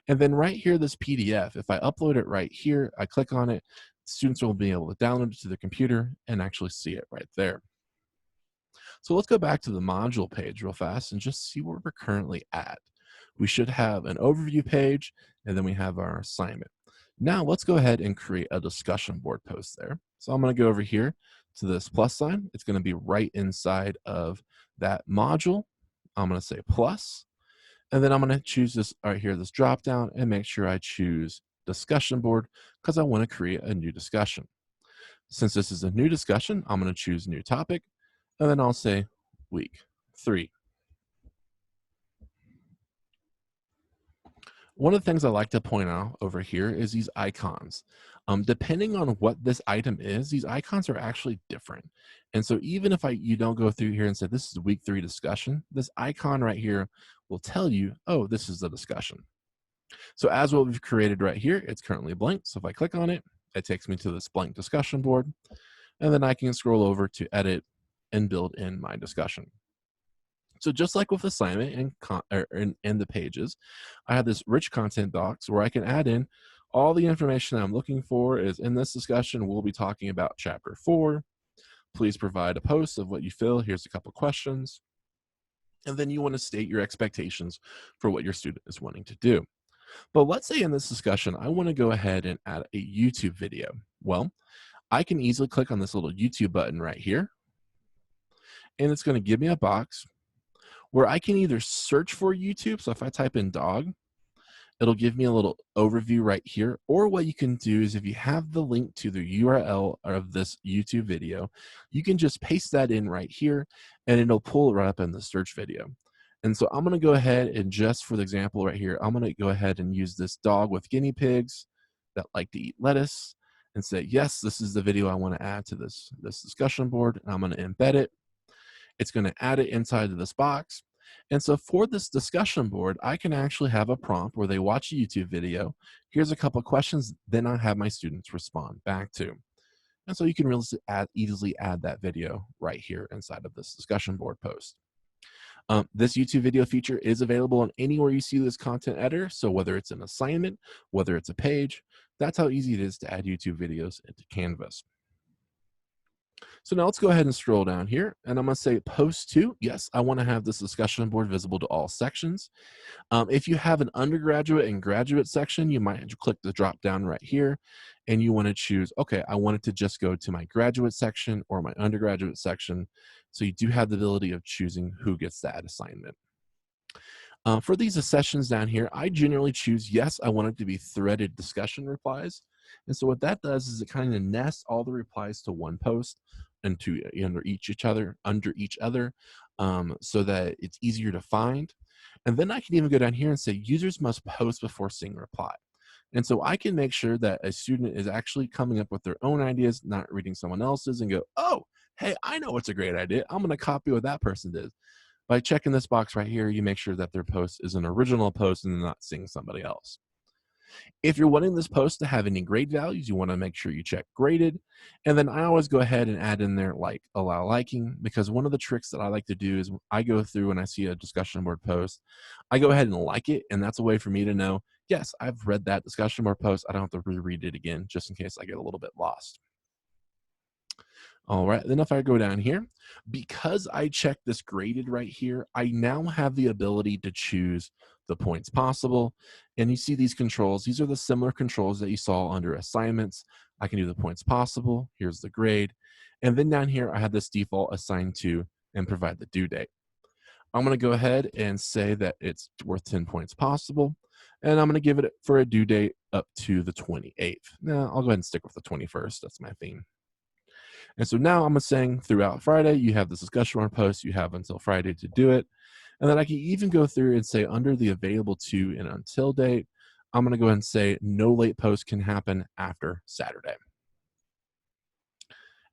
And then right here, this PDF, if I upload it right here, I click on it, students will be able to download it to their computer and actually see it right there. So let's go back to the module page real fast and just see where we're currently at. We should have an overview page, and then we have our assignment. Now let's go ahead and create a discussion board post there. So I'm going to go over here to this plus sign. It's going to be right inside of that module. I'm going to say plus, and then I'm going to choose this right here, this drop down, and make sure I choose discussion board because I want to create a new discussion. Since this is a new discussion, I'm going to choose new topic, and then I'll say week 3. One of the things I like to point out over here is these icons. Depending on what this item is, these icons are actually different. And so even if you don't go through here and say, this is week 3 discussion, this icon right here will tell you, oh, this is the discussion. So as what we've created right here, it's currently blank. So if I click on it, it takes me to this blank discussion board. And then I can scroll over to edit and build in my discussion. So just like with assignment and the pages, I have this rich content box where I can add in all the information I'm looking for. Is in this discussion, we'll be talking about chapter 4. Please provide a post of what you feel. Here's a couple questions. And then you want to state your expectations for what your student is wanting to do. But let's say in this discussion, I want to go ahead and add a YouTube video. Well, I can easily click on this little YouTube button right here. And it's going to give me a box where I can either search for YouTube. So if I type in dog, it'll give me a little overview right here. Or what you can do is if you have the link to the URL of this YouTube video, you can just paste that in right here and it'll pull it right up in the search video. And so I'm going to go ahead and just for the example right here, I'm going to go ahead and use this dog with guinea pigs that like to eat lettuce and say, yes, this is the video I want to add to this discussion board. And I'm going to embed it. It's going to add it inside of this box. And so for this discussion board, I can actually have a prompt where they watch a YouTube video. Here's a couple of questions. Then I have my students respond back to. And so you can really easily add that video right here inside of this discussion board post. This YouTube video feature is available on anywhere you see this content editor. So whether it's an assignment, whether it's a page, that's how easy it is to add YouTube videos into Canvas. So now let's go ahead and scroll down here and I'm going to say post to. Yes, I want to have this discussion board visible to all sections. If you have an undergraduate and graduate section, you might click the drop down right here and you want to choose, okay, I want it to just go to my graduate section or my undergraduate section. So you do have the ability of choosing who gets that assignment. For these sessions down here, I generally choose, yes, I want it to be threaded discussion replies. And so what that does is it kind of nests all the replies to one post and to under each other, so that it's easier to find. And then I can even go down here and say users must post before seeing reply. And so I can make sure that a student is actually coming up with their own ideas, not reading someone else's and go, oh, hey, I know what's a great idea. I'm going to copy what that person did. By checking this box right here, you make sure that their post is an original post and not seeing somebody else. If you're wanting this post to have any grade values, you want to make sure you check graded. And then I always go ahead and add in there like allow liking, because one of the tricks that I like to do is I go through when I see a discussion board post, I go ahead and like it. And that's a way for me to know, yes, I've read that discussion board post. I don't have to reread it again just in case I get a little bit lost. All right, then if I go down here, because I checked this graded right here, I now have the ability to choose the points possible. And you see these controls. These are the similar controls that you saw under assignments. I can do the points possible. Here's the grade. And then down here, I have this default assigned to and provide the due date. I'm going to go ahead and say that it's worth 10 points possible. And I'm going to give it for a due date up to the 28th. Now, I'll go ahead and stick with the 21st. That's my theme. And so now I'm saying throughout Friday, you have this discussion board post, you have until Friday to do it. And then I can even go through and say under the available to and until date, I'm going to go ahead and say no late post can happen after Saturday.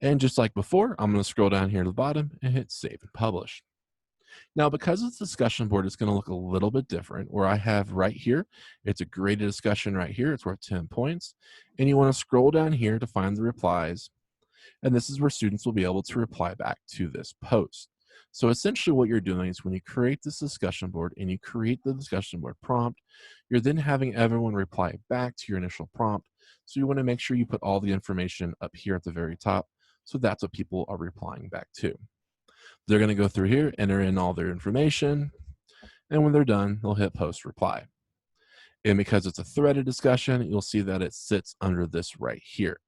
And just like before, I'm going to scroll down here to the bottom and hit save and publish. Now, because this discussion board is going to look a little bit different, where I have right here, it's a graded discussion right here. It's worth 10 points. And you want to scroll down here to find the replies. And this is where students will be able to reply back to this post. So essentially what you're doing is when you create this discussion board and you create the discussion board prompt, you're then having everyone reply back to your initial prompt. So you want to make sure you put all the information up here at the very top. So that's what people are replying back to. They're going to go through here, enter in all their information. And when they're done, they'll hit post reply. And because it's a threaded discussion, you'll see that it sits under this right here.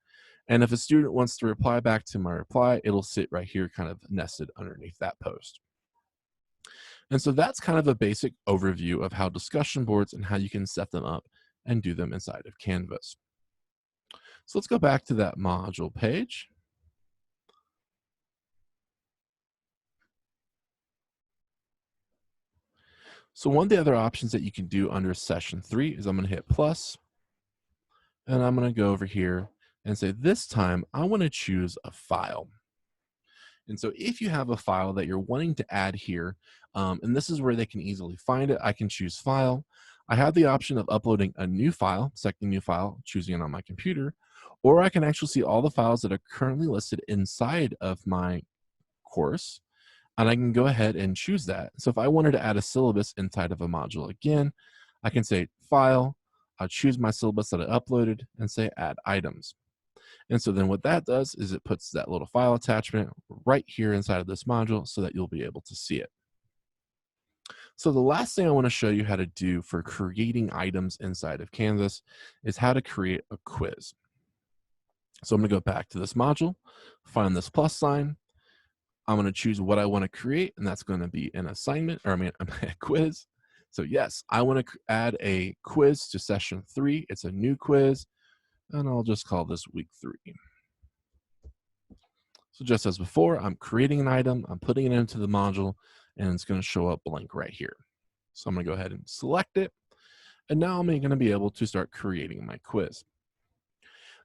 And if a student wants to reply back to my reply, it'll sit right here kind of nested underneath that post. And so that's kind of a basic overview of how discussion boards and how you can set them up and do them inside of Canvas. So let's go back to that module page. So one of the other options that you can do under session 3 is I'm going to hit plus, and I'm going to go over here and say this time I want to choose a file. And so if you have a file that you're wanting to add here, and this is where they can easily find it, I can choose file. I have the option of uploading a new file, selecting new file, choosing it on my computer, or I can actually see all the files that are currently listed inside of my course, and I can go ahead and choose that. So if I wanted to add a syllabus inside of a module again, I can say file, I'll choose my syllabus that I uploaded and say add items. And so then what that does is it puts that little file attachment right here inside of this module so that you'll be able to see it. So the last thing I want to show you how to do for creating items inside of Canvas is how to create a quiz. So I'm going to go back to this module, find this plus sign. I'm going to choose what I want to create, and that's going to be an assignment, or a quiz. So yes, I want to add a quiz to session 3. It's a new quiz, and I'll just call this week 3. So just as before, I'm creating an item, I'm putting it into the module, and it's going to show up blank right here. So I'm going to go ahead and select it, and now I'm going to be able to start creating my quiz.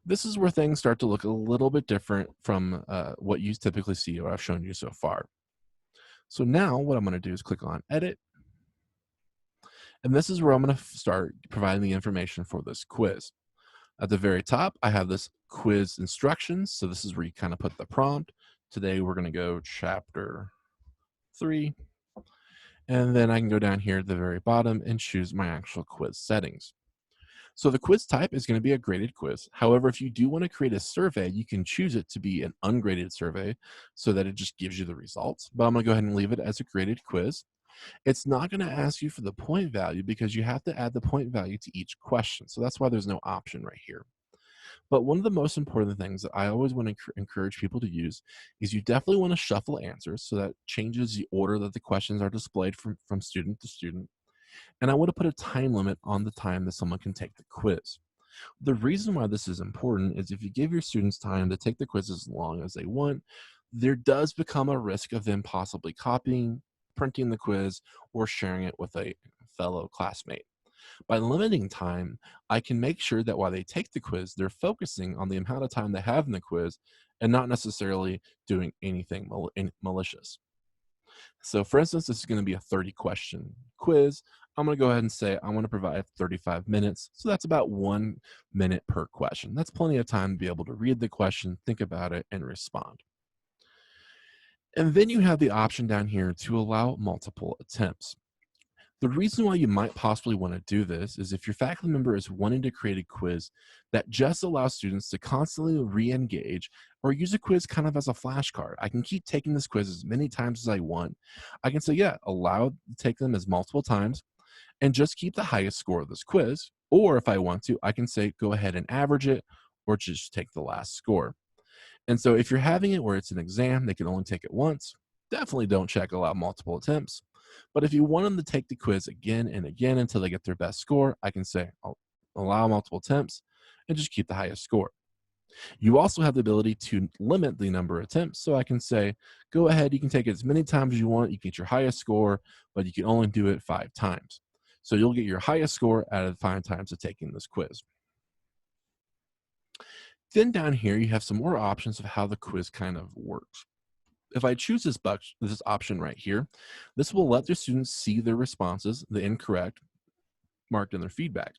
This is where things start to look a little bit different from what you typically see or I've shown you so far. So now what I'm going to do is click on Edit, and this is where I'm going to start providing the information for this quiz. At the very top, I have this quiz instructions. So this is where you kind of put the prompt. Today, we're going to go chapter 3. And then I can go down here at the very bottom and choose my actual quiz settings. So the quiz type is going to be a graded quiz. However, if you do want to create a survey, you can choose it to be an ungraded survey so that it just gives you the results. But I'm going to go ahead and leave it as a graded quiz. It's not going to ask you for the point value because you have to add the point value to each question. So that's why there's no option right here. But one of the most important things that I always want to encourage people to use is you definitely want to shuffle answers so that changes the order that the questions are displayed from student to student. And I want to put a time limit on the time that someone can take the quiz. The reason why this is important is if you give your students time to take the quiz as long as they want, there does become a risk of them possibly copying, printing the quiz, or sharing it with a fellow classmate. By limiting time, I can make sure that while they take the quiz, they're focusing on the amount of time they have in the quiz and not necessarily doing anything malicious. So for instance, this is going to be a 30-question quiz. I'm going to go ahead and say I want to provide 35 minutes. So that's about 1 minute per question. That's plenty of time to be able to read the question, think about it, and respond. And then you have the option down here to allow multiple attempts. The reason why you might possibly want to do this is if your faculty member is wanting to create a quiz that just allows students to constantly re engage or use a quiz kind of as a flashcard. I can keep taking this quiz as many times as I want. I can say, yeah, allow to take them as multiple times and just keep the highest score of this quiz. Or if I want to, I can say, go ahead and average it or just take the last score. And so if you're having it where it's an exam, they can only take it once, definitely don't check allow multiple attempts. But if you want them to take the quiz again and again until they get their best score, I can say I'll allow multiple attempts and just keep the highest score. You also have the ability to limit the number of attempts. So I can say, go ahead, you can take it as many times as you want. You can get your highest score, but you can only do it 5 times. So you'll get your highest score out of the 5 times of taking this quiz. Then down here, you have some more options of how the quiz kind of works. If I choose this option right here, this will let the students see their responses, the incorrect, marked in their feedback.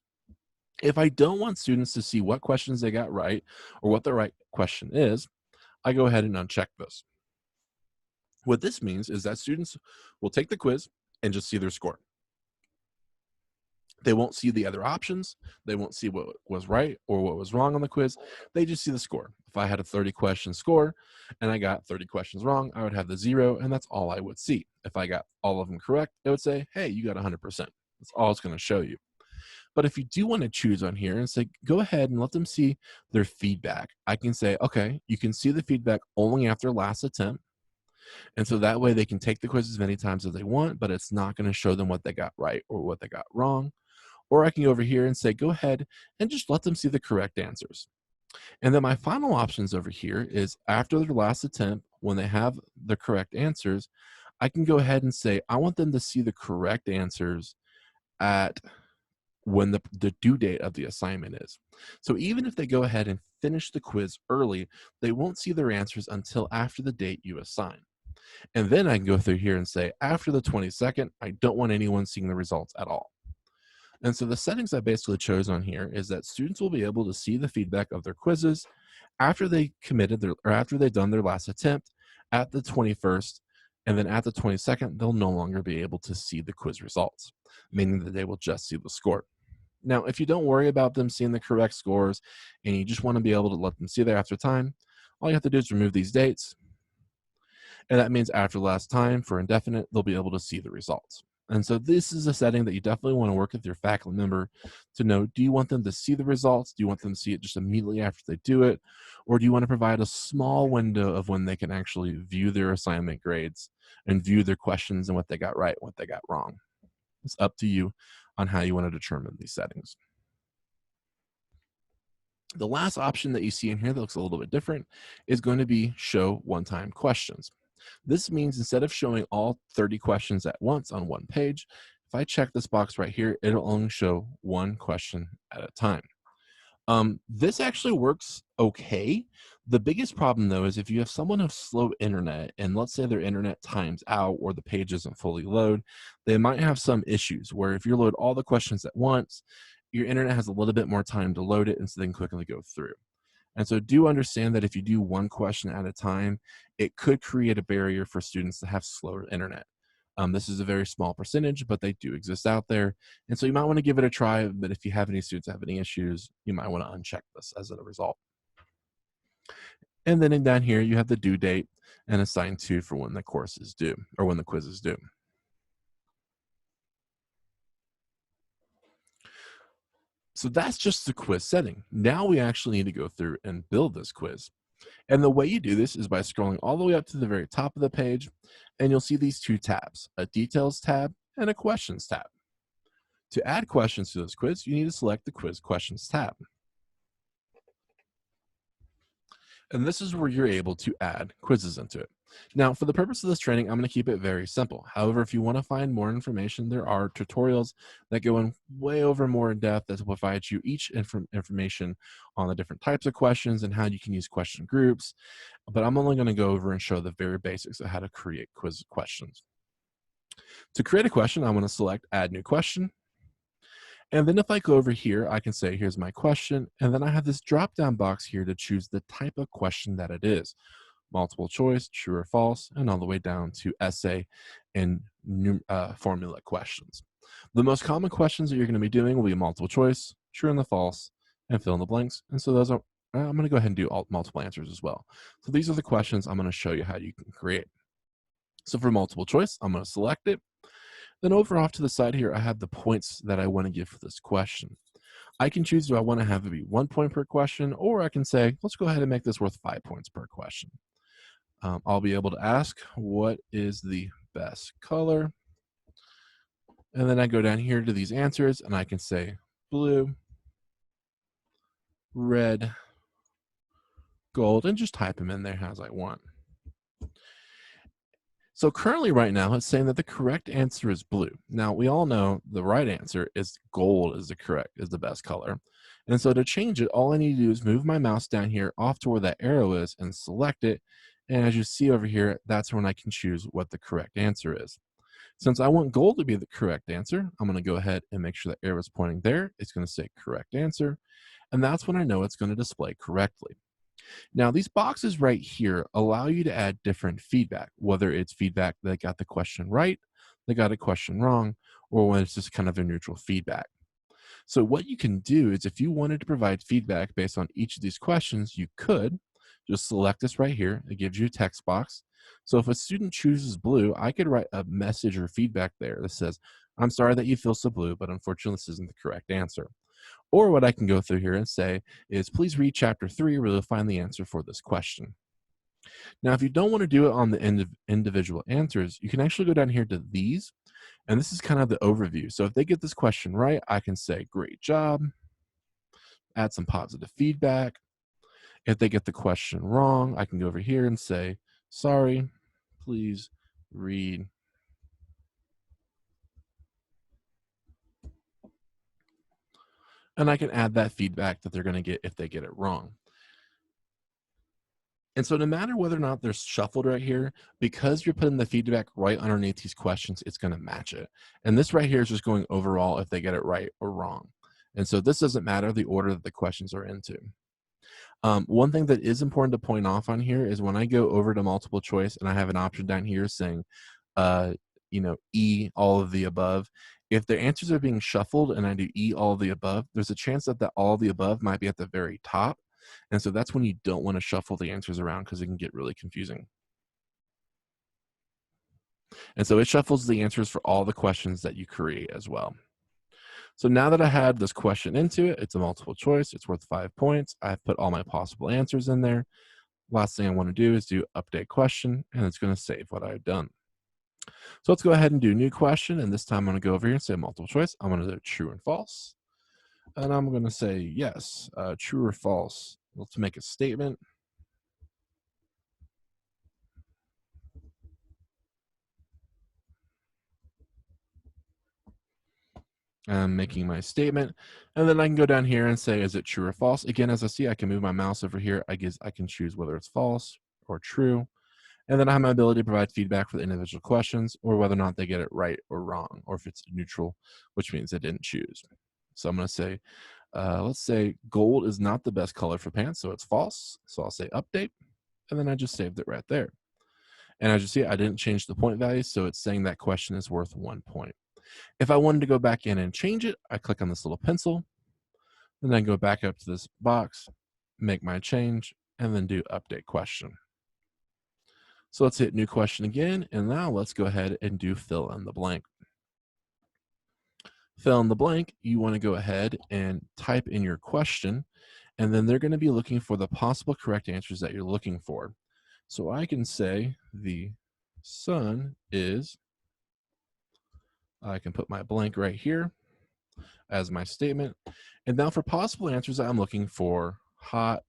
If I don't want students to see what questions they got right or what the right question is, I go ahead and uncheck this. What this means is that students will take the quiz and just see their score. They won't see the other options. They won't see what was right or what was wrong on the quiz. They just see the score. If I had a 30-question score and I got 30 questions wrong, I would have the 0, and that's all I would see. If I got all of them correct, it would say, hey, you got 100%. That's all it's going to show you. But if you do want to choose on here and say, go ahead and let them see their feedback, I can say, okay, you can see the feedback only after last attempt. And so that way they can take the quiz as many times as they want, but it's not going to show them what they got right or what they got wrong. Or I can go over here and say, go ahead and just let them see the correct answers. And then my final options over here is after their last attempt, when they have the correct answers, I can go ahead and say, I want them to see the correct answers at when the due date of the assignment is. So even if they go ahead and finish the quiz early, they won't see their answers until after the date you assign. And then I can go through here and say, after the 22nd, I don't want anyone seeing the results at all. And so the settings I basically chose on here is that students will be able to see the feedback of their quizzes after they committed their, or after they've done their last attempt at the 21st, and then at the 22nd, they'll no longer be able to see the quiz results, meaning that they will just see the score. Now, if you don't worry about them seeing the correct scores and you just want to be able to let them see there after time, all you have to do is remove these dates. And that means after last time for indefinite, they'll be able to see the results. And so this is a setting that you definitely want to work with your faculty member to know, do you want them to see the results? Do you want them to see it just immediately after they do it? Or do you want to provide a small window of when they can actually view their assignment grades and view their questions and what they got right, what they got wrong? It's up to you on how you want to determine these settings. The last option that you see in here that looks a little bit different is going to be show one-time questions. This means instead of showing all 30 questions at once on one page, if I check this box right here, it'll only show one question at a time. This actually works okay. The biggest problem though is if you have someone with slow internet and let's say their internet times out or the page doesn't fully load, they might have some issues where if you load all the questions at once, your internet has a little bit more time to load it and so they can quickly go through. And so do understand that if you do one question at a time, it could create a barrier for students that have slower internet. This is a very small percentage, but they do exist out there. And so you might want to give it a try, but if you have any students that have any issues, you might want to uncheck this as a result. And then down here, you have the due date and assign to for when the course is due or when the quiz is due. So that's just the quiz setting. Now we actually need to go through and build this quiz. And the way you do this is by scrolling all the way up to the very top of the page, and you'll see these two tabs, a details tab and a questions tab. To add questions to this quiz, you need to select the quiz questions tab. And this is where you're able to add quizzes into it. Now, for the purpose of this training, I'm going to keep it very simple. However, if you want to find more information, there are tutorials that go in way over more in depth that will provide you each information on the different types of questions and how you can use question groups. But I'm only going to go over and show the very basics of how to create quiz questions. To create a question, I want to select Add New Question. And then if I go over here, I can say, here's my question. And then I have this drop-down box here to choose the type of question that it is. Multiple choice, true or false, and all the way down to essay and formula questions. The most common questions that you're going to be doing will be multiple choice, true and the false, and fill in the blanks. And so those are, I'm going to go ahead and do multiple answers as well. So these are the questions I'm going to show you how you can create. So for multiple choice, I'm going to select it. Then over off to the side here, I have the points that I want to give for this question. I can choose, do I want to have it be 1 point per question, or I can say, let's go ahead and make this worth 5 points per question. I'll be able to ask, what is the best color? And then I go down here to these answers and I can say blue, red, gold, and just type them in there as I want. So currently right now, it's saying that the correct answer is blue. Now we all know the right answer is gold is the best color. And so to change it, all I need to do is move my mouse down here off to where that arrow is and select it. And as you see over here, that's when I can choose what the correct answer is. Since I want gold to be the correct answer, I'm going to go ahead and make sure the arrow is pointing there. It's going to say correct answer. And that's when I know it's going to display correctly. Now, these boxes right here allow you to add different feedback, whether it's feedback that got the question right, they got a question wrong, or when it's just kind of a neutral feedback. So what you can do is if you wanted to provide feedback based on each of these questions, you could just select this right here. It gives you a text box. So if a student chooses blue, I could write a message or feedback there that says, I'm sorry that you feel so blue, but unfortunately this isn't the correct answer. Or what I can go through here and say is, please read chapter 3 where you'll find the answer for this question. Now, if you don't want to do it on the end of individual answers, you can actually go down here to these, and this is kind of the overview. So if they get this question right, I can say, great job, add some positive feedback. If they get the question wrong, I can go over here and say, sorry, please read. And I can add that feedback that they're going to get if they get it wrong. And so no matter whether or not they're shuffled right here, because you're putting the feedback right underneath these questions, it's going to match it. And this right here is just going overall if they get it right or wrong. And so this doesn't matter the order that the questions are into. One thing that is important to point off on here is when I go over to multiple choice and I have an option down here saying, E, all of the above. If the answers are being shuffled and I do E, all of the above, there's a chance that the all of the above might be at the very top. And so that's when you don't want to shuffle the answers around because it can get really confusing. And so it shuffles the answers for all the questions that you create as well. So now that I had this question into it, it's a multiple choice. It's worth 5 points. I've put all my possible answers in there. Last thing I want to do is do update question, and it's going to save what I've done. So let's go ahead and do new question. And this time I'm going to go over here and say multiple choice. I'm going to do true and false. And I'm going to say yes, true or false. Let's make a statement. I'm making my statement, and then I can go down here and say, is it true or false? Again, as I see, I can move my mouse over here. I can choose whether it's false or true. And then I have my ability to provide feedback for the individual questions or whether or not they get it right or wrong, or if it's neutral, which means they didn't choose. So I'm going to say, let's say gold is not the best color for pants, so it's false. So I'll say update, and then I just saved it right there. And as you see, I didn't change the point value, so it's saying that question is worth 1 point. If I wanted to go back in and change it, I click on this little pencil, and then go back up to this box, make my change, and then do update question. So let's hit new question again, and now let's go ahead and do fill in the blank. Fill in the blank, you want to go ahead and type in your question, and then they're going to be looking for the possible correct answers that you're looking for. So I can say the sun is, I can put my blank right here as my statement. And now for possible answers, I'm looking for hot,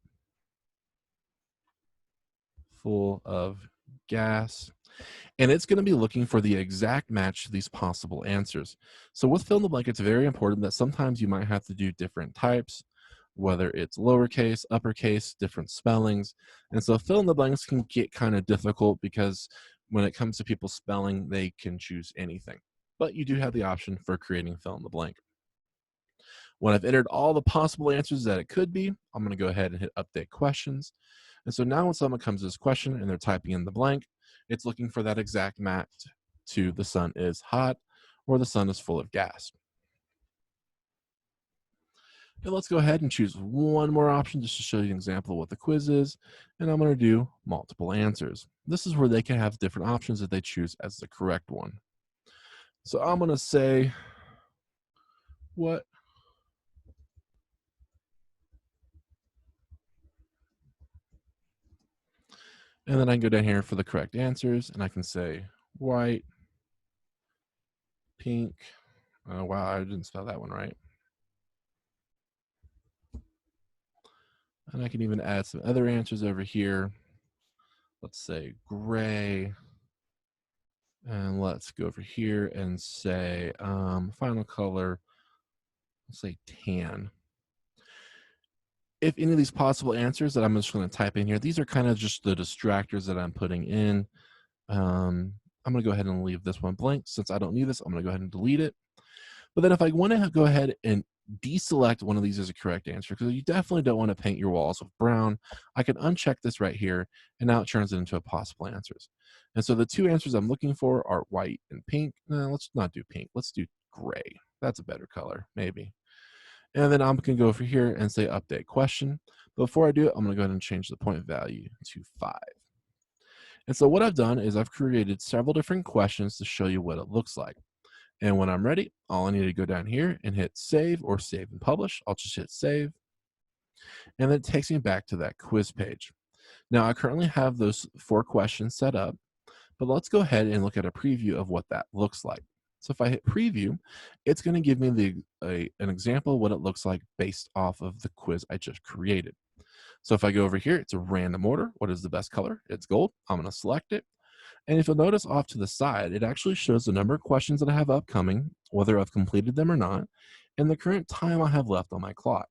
full of gas, and it's going to be looking for the exact match to these possible answers. So with fill in the blank, it's very important that sometimes you might have to do different types, whether it's lowercase, uppercase, different spellings. And so fill in the blanks can get kind of difficult because when it comes to people spelling, they can choose anything. But you do have the option for creating fill in the blank. When I've entered all the possible answers that it could be, I'm going to go ahead and hit update questions. And so now when someone comes to this question and they're typing in the blank, it's looking for that exact match to the sun is hot or the sun is full of gas. And let's go ahead and choose one more option just to show you an example of what the quiz is. And I'm going to do multiple answers. This is where they can have different options that they choose as the correct one. So I'm going to say, what? And then I can go down here for the correct answers, and I can say white, pink. Oh, wow, I didn't spell that one right. And I can even add some other answers over here. Let's say gray. And let's go over here and say final color, let's say tan. If any of these possible answers that I'm just going to type in here, these are kind of just the distractors that I'm putting in. I'm going to go ahead and leave this one blank. Since I don't need this, I'm going to go ahead and delete it. But then if I want to go ahead and deselect one of these as a correct answer, because you definitely don't want to paint your walls with brown, I can uncheck this right here, and now it turns it into a possible answers. And so the two answers I'm looking for are white and pink. No, let's not do pink. Let's do gray. That's a better color, maybe. And then I'm going to go over here and say update question. Before I do it, I'm going to go ahead and change the point value to 5. And so what I've done is I've created several different questions to show you what it looks like. And when I'm ready, all I need to go down here and hit save or save and publish. I'll just hit save. And then it takes me back to that quiz page. Now I currently have those 4 questions set up, but let's go ahead and look at a preview of what that looks like. So if I hit preview, it's going to give me an example of what it looks like based off of the quiz I just created. So if I go over here, it's a random order. What is the best color? It's gold. I'm going to select it. And if you'll notice off to the side, it actually shows the number of questions that I have upcoming, whether I've completed them or not, and the current time I have left on my clock.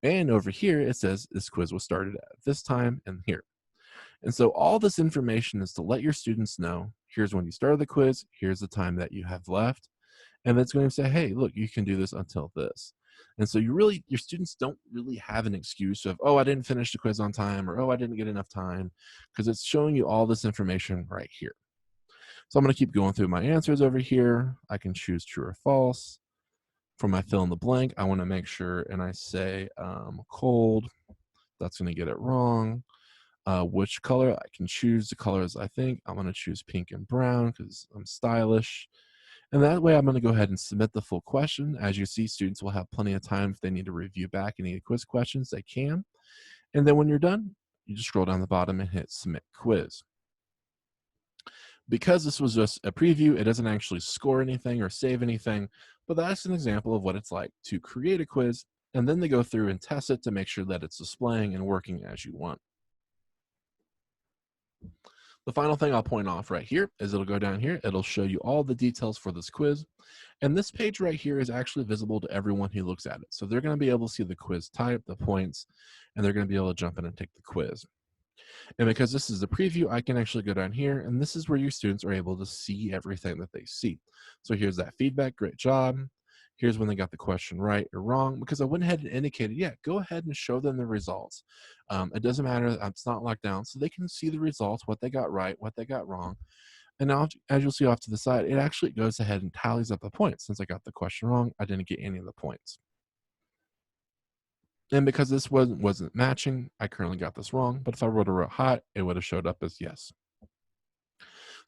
And over here, it says this quiz was started at this time and here. And so all this information is to let your students know, here's when you started the quiz, here's the time that you have left. And it's going to say, hey, look, you can do this until this. And so your students don't really have an excuse of, oh, I didn't finish the quiz on time, or oh, I didn't get enough time, because it's showing you all this information right here. So I'm going to keep going through my answers over here. I can choose true or false. For my fill in the blank, I want to make sure, and I say cold. That's going to get it wrong. Which color? I can choose the colors I think. I'm going to choose pink and brown because I'm stylish. And that way I'm going to go ahead and submit the full question. As you see, students will have plenty of time if they need to review back any quiz questions, they can. And then when you're done, you just scroll down the bottom and hit submit quiz. Because this was just a preview, it doesn't actually score anything or save anything, but that's an example of what it's like to create a quiz, and then they go through and test it to make sure that it's displaying and working as you want. The final thing I'll point off right here is it'll go down here. It'll show you all the details for this quiz. And this page right here is actually visible to everyone who looks at it. So they're going to be able to see the quiz type, the points, and they're going to be able to jump in and take the quiz. And because this is the preview, I can actually go down here, and this is where your students are able to see everything that they see. So here's that feedback, great job. Here's when they got the question right or wrong, because I went ahead and indicated, yeah, go ahead and show them the results. It doesn't matter, it's not locked down, so they can see the results, what they got right, what they got wrong. And now, as you'll see off to the side, it actually goes ahead and tallies up the points. Since I got the question wrong, I didn't get any of the points. And because this wasn't matching, I currently got this wrong. But if I wrote a hot, it would have showed up as yes.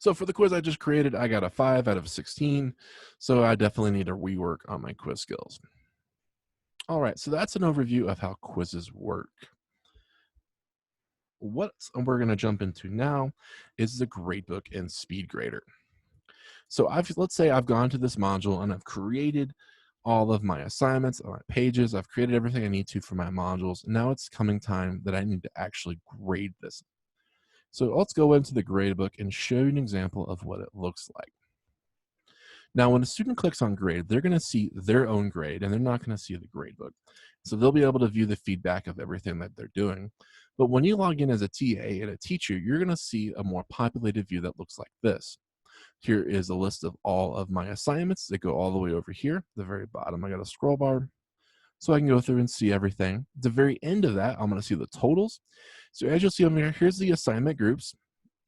So for the quiz I just created, I got a 5 out of 16. So I definitely need to rework on my quiz skills. All right, so that's an overview of how quizzes work. What we're going to jump into now is the gradebook and speed grader. So let's say I've gone to this module and I've created all of my assignments, my pages. I've created everything I need to for my modules. Now it's coming time that I need to actually grade this. So let's go into the gradebook and show you an example of what it looks like. Now, when a student clicks on grade, they're going to see their own grade, and they're not going to see the gradebook. So they'll be able to view the feedback of everything that they're doing. But when you log in as a TA and a teacher, you're going to see a more populated view that looks like this. Here is a list of all of my assignments that go all the way over here, the very bottom. I got a scroll bar, so I can go through and see everything. At the very end of that, I'm going to see the totals. So as you'll see over here, here's the assignment groups.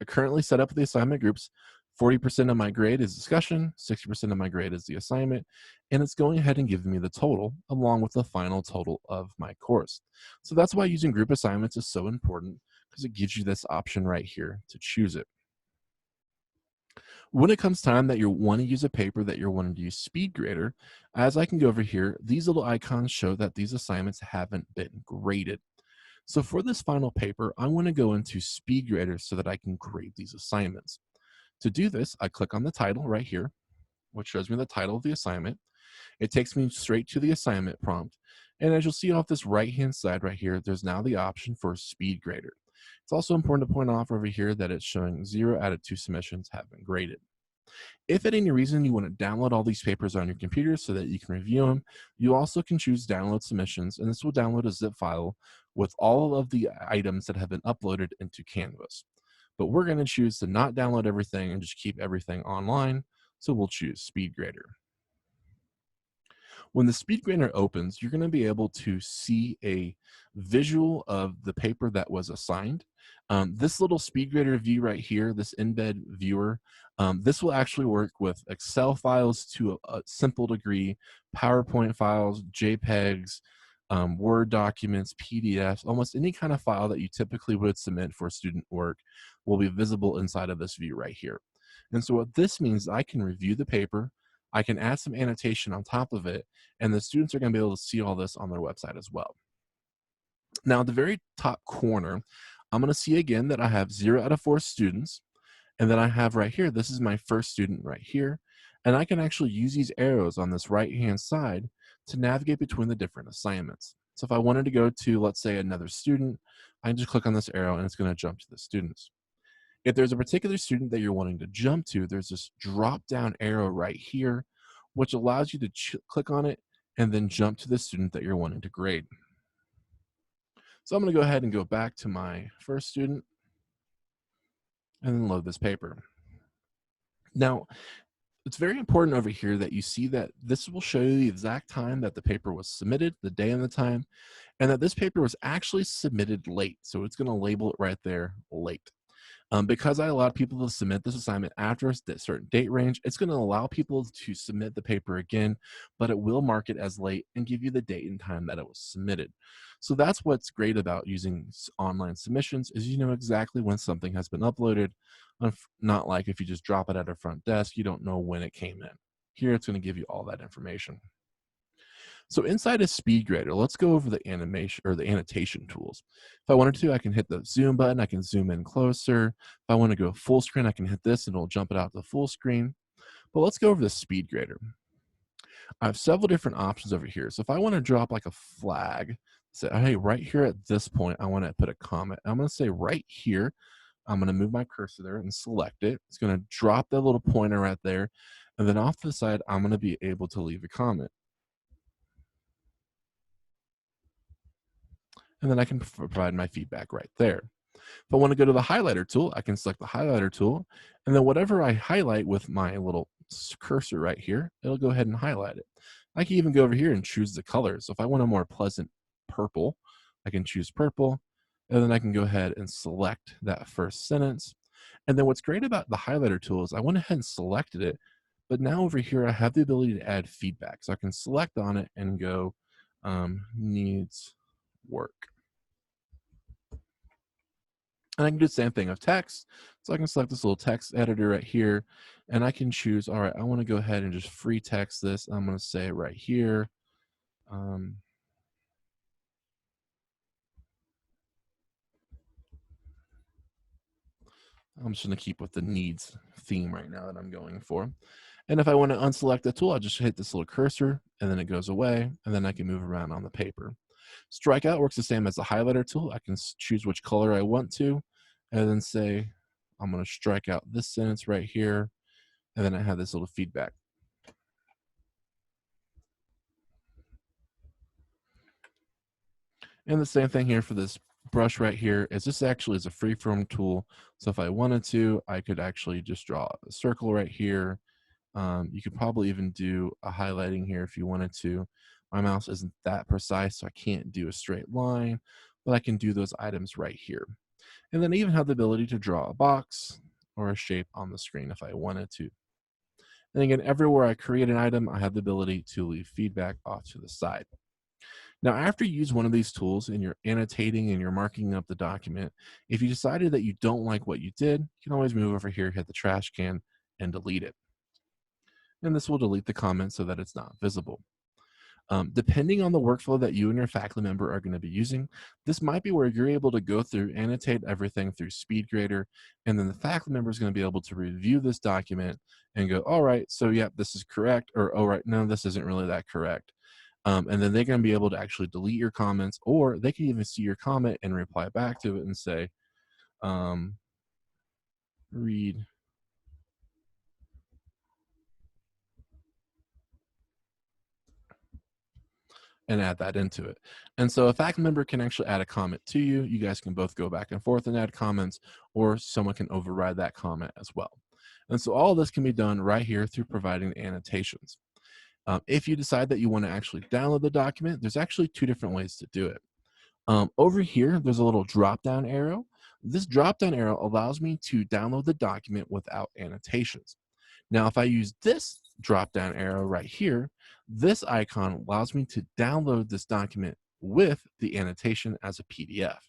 I currently set up the assignment groups 40% of my grade is discussion, 60% of my grade is the assignment, and it's going ahead and giving me the total along with the final total of my course. So that's why using group assignments is so important because it gives you this option right here to choose it. When it comes time that you want to use a paper that you're wanting to use speed grader, as I can go over here, these little icons show that these assignments haven't been graded. So for this final paper, I want to go into speed grader so that I can grade these assignments. To do this, I click on the title right here, which shows me the title of the assignment. It takes me straight to the assignment prompt. And as you'll see off this right-hand side right here, there's now the option for speed grader. It's also important to point off over here that it's showing 0 out of 2 submissions have been graded. If at any reason you want to download all these papers on your computer so that you can review them, you also can choose download submissions, and this will download a zip file with all of the items that have been uploaded into Canvas. But we're going to choose to not download everything and just keep everything online, so we'll choose SpeedGrader. When the SpeedGrader opens, you're going to be able to see a visual of the paper that was assigned. This little SpeedGrader view right here, this embed viewer, this will actually work with Excel files to a simple degree, PowerPoint files, JPEGs, Word documents, PDFs, almost any kind of file that you typically would submit for student work will be visible inside of this view right here. And so what this means, I can review the paper, I can add some annotation on top of it, and the students are going to be able to see all this on their website as well. Now, at the very top corner, I'm going to see again that I have 0 out of 4 students, and then I have right here, this is my first student right here, and I can actually use these arrows on this right-hand side to navigate between the different assignments. So if I wanted to go to, let's say, another student, I can just click on this arrow and it's going to jump to the students. If there's a particular student that you're wanting to jump to, there's this drop down arrow right here, which allows you to click on it and then jump to the student that you're wanting to grade. So I'm going to go ahead and go back to my first student and then load this paper. Now, it's very important over here that you see that this will show you the exact time that the paper was submitted, the day and the time, and that this paper was actually submitted late. So it's going to label it right there, late. Because I allowed people to submit this assignment after a certain date range, it's going to allow people to submit the paper again, but it will mark it as late and give you the date and time that it was submitted. So that's what's great about using online submissions is you know exactly when something has been uploaded, not like if you just drop it at a front desk, you don't know when it came in. Here it's going to give you all that information. So inside of SpeedGrader, let's go over the animation or the annotation tools. If I wanted to, I can hit the zoom button. I can zoom in closer. If I want to go full screen, I can hit this and it'll jump it out to full screen. But let's go over the SpeedGrader. I have several different options over here. So if I want to drop like a flag, say, hey, right here at this point, I want to put a comment. I'm going to say right here, I'm going to move my cursor there and select it. It's going to drop that little pointer right there. And then off to the side, I'm going to be able to leave a comment. And then I can provide my feedback right there. If I want to go to the highlighter tool, I can select the highlighter tool, and then whatever I highlight with my little cursor right here, it'll go ahead and highlight it. I can even go over here and choose the color. So if I want a more pleasant purple, I can choose purple, and then I can go ahead and select that first sentence. And then what's great about the highlighter tool is I went ahead and selected it, but now over here I have the ability to add feedback. So I can select on it and go needs work. And I can do the same thing of text. So I can select this little text editor right here, and I can choose, all right, I want to go ahead and just free text this. I'm going to say right here. I'm just going to keep with the needs theme right now that I'm going for. And if I want to unselect the tool, I just hit this little cursor, and then it goes away, and then I can move around on the paper. Strikeout works the same as the highlighter tool. I can choose which color I want to, and then say, I'm going to strike out this sentence right here, and then I have this little feedback. And the same thing here for this brush right here is this actually is a freeform tool. So if I wanted to, I could actually just draw a circle right here. You could probably even do a highlighting here if you wanted to. My mouse isn't that precise, so I can't do a straight line, but I can do those items right here. And then I even have the ability to draw a box, or a shape on the screen if I wanted to. And again, everywhere I create an item, I have the ability to leave feedback off to the side. Now, after you use one of these tools and you're annotating and you're marking up the document, if you decided that you don't like what you did, you can always move over here, hit the trash can, and delete it. And this will delete the comment so that it's not visible. Depending on the workflow that you and your faculty member are going to be using, this might be where you're able to go through, annotate everything through SpeedGrader, and then the faculty member is going to be able to review this document and go, all right, so yeah, this is correct, or all right, no, this isn't really that correct. And then they're going to be able to actually delete your comments, or they can even see your comment and reply back to it and say, um, read and add that into it. And so a faculty member can actually add a comment to you. You guys can both go back and forth and add comments, or someone can override that comment as well. And so all of this can be done right here through providing the annotations. If you decide that you want to actually download the document, there's actually two different ways to do it. Over here, there's a little drop-down arrow. This drop-down arrow allows me to download the document without annotations. Now, if I use this drop-down arrow right here, this icon allows me to download this document with the annotation as a PDF.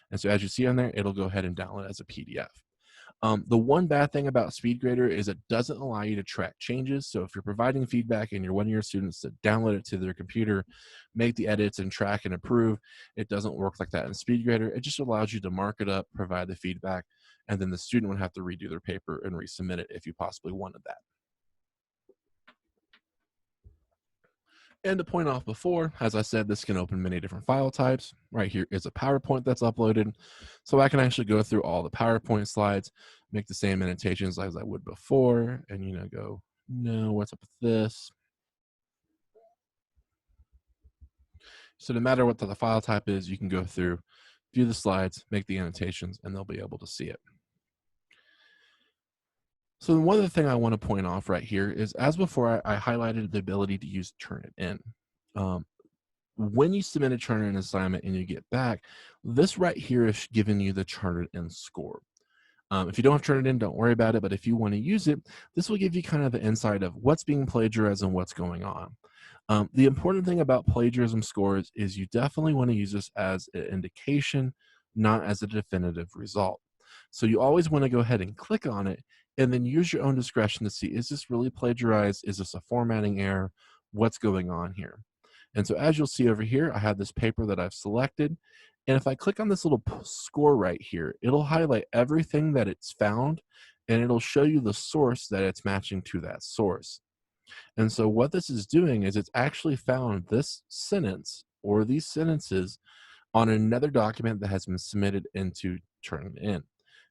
And so as you see on there, it'll go ahead and download as a PDF. The one bad thing about SpeedGrader is it doesn't allow you to track changes. So if you're providing feedback and you're wanting your students to download it to their computer, make the edits and track and approve, it doesn't work like that in SpeedGrader. It just allows you to mark it up, provide the feedback, and then the student would have to redo their paper and resubmit it if you possibly wanted that. And to point off before, as I said, this can open many different file types. Right here is a PowerPoint that's uploaded. So I can actually go through all the PowerPoint slides, make the same annotations as I would before, and go, no, what's up with this? So no matter what the file type is, you can go through, view the slides, make the annotations, and they'll be able to see it. So one other thing I want to point off right here is, as before, I highlighted the ability to use Turnitin. When you submit a Turnitin assignment and you get back, this right here is giving you the Turnitin score. If you don't have Turnitin, don't worry about it, but if you want to use it, this will give you kind of the insight of what's being plagiarized and what's going on. The important thing about plagiarism scores is you definitely want to use this as an indication, not as a definitive result. So you always want to go ahead and click on it and then use your own discretion to see, is this really plagiarized? Is this a formatting error? What's going on here? And so as you'll see over here, I have this paper that I've selected. And if I click on this little score right here, it'll highlight everything that it's found, and it'll show you the source that it's matching to that source. And so what this is doing is it's actually found this sentence or these sentences on another document that has been submitted into Turnitin.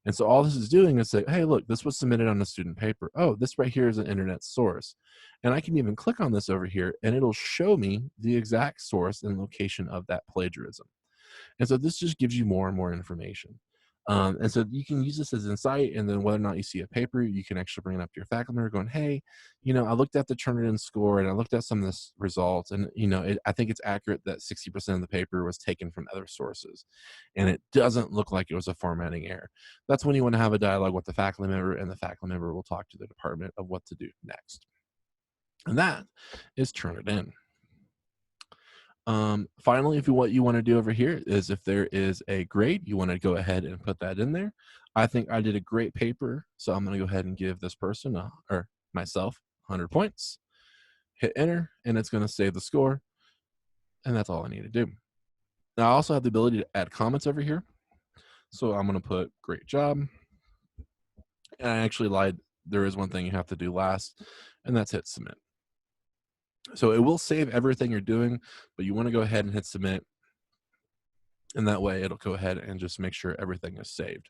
And so all this is doing is say, hey, look, this was submitted on a student paper. Oh, this right here is an internet source. And I can even click on this over here and it'll show me the exact source and location of that plagiarism. And so this just gives you more and more information. And so you can use this as insight, and then whether or not you see a paper, you can actually bring it up to your faculty member going, hey, I looked at the Turnitin score and I looked at some of the results, and, I think it's accurate that 60% of the paper was taken from other sources, and it doesn't look like it was a formatting error. That's when you want to have a dialogue with the faculty member, and the faculty member will talk to the department of what to do next. And that is Turnitin. Finally, what you want to do over here is, if there is a grade, you want to go ahead and put that in there. I think I did a great paper, so I'm going to go ahead and give this person or myself 100 points. Hit enter, and it's going to save the score, and that's all I need to do. Now, I also have the ability to add comments over here, so I'm going to put great job. And I actually lied. There is one thing you have to do last, and that's hit submit. So it will save everything you're doing, but you want to go ahead and hit submit. And that way it'll go ahead and just make sure everything is saved,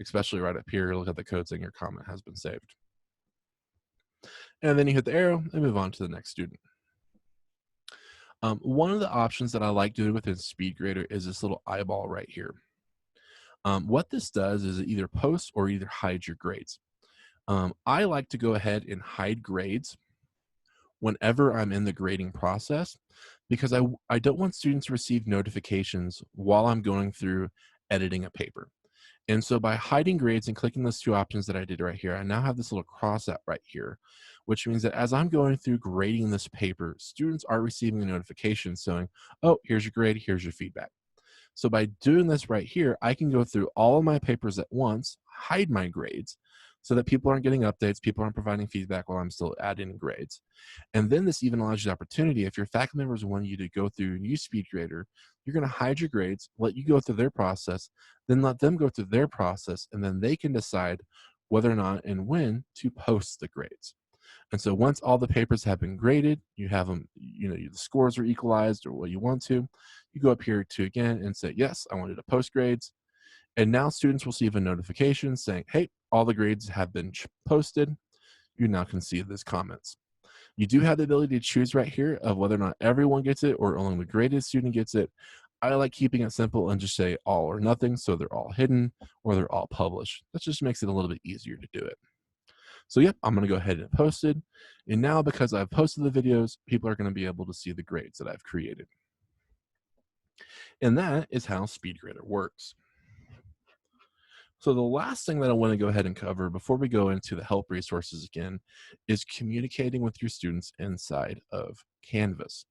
especially right up here. Look at the code saying your comment has been saved. And then you hit the arrow and move on to the next student. One of the options that I like doing within SpeedGrader is this little eyeball right here. What this does is it either posts or either hides your grades. I like to go ahead and hide grades whenever I'm in the grading process, because I don't want students to receive notifications while I'm going through editing a paper. And so by hiding grades and clicking those two options that I did right here, I now have this little cross out right here, which means that as I'm going through grading this paper, students are receiving a notification saying, oh, here's your grade, here's your feedback. So by doing this right here, I can go through all of my papers at once, hide my grades, so that people aren't getting updates, people aren't providing feedback while I'm still adding grades. And then this even allows you the opportunity, if your faculty members want you to go through and use SpeedGrader, you're going to hide your grades, let you go through their process, then let them go through their process, and then they can decide whether or not and when to post the grades. And so once all the papers have been graded, you have them, the scores are equalized or what you want to, you go up here to again and say, yes, I wanted to post grades. And now students will receive a notification saying, hey, all the grades have been posted. You now can see this comments. You do have the ability to choose right here of whether or not everyone gets it or only the graded student gets it. I like keeping it simple and just say all or nothing, so they're all hidden or they're all published. That just makes it a little bit easier to do it. So yep, I'm gonna go ahead and post it. And now because I've posted the videos, people are gonna be able to see the grades that I've created. And that is how SpeedGrader works. So the last thing that I want to go ahead and cover before we go into the help resources again is communicating with your students inside of Canvas.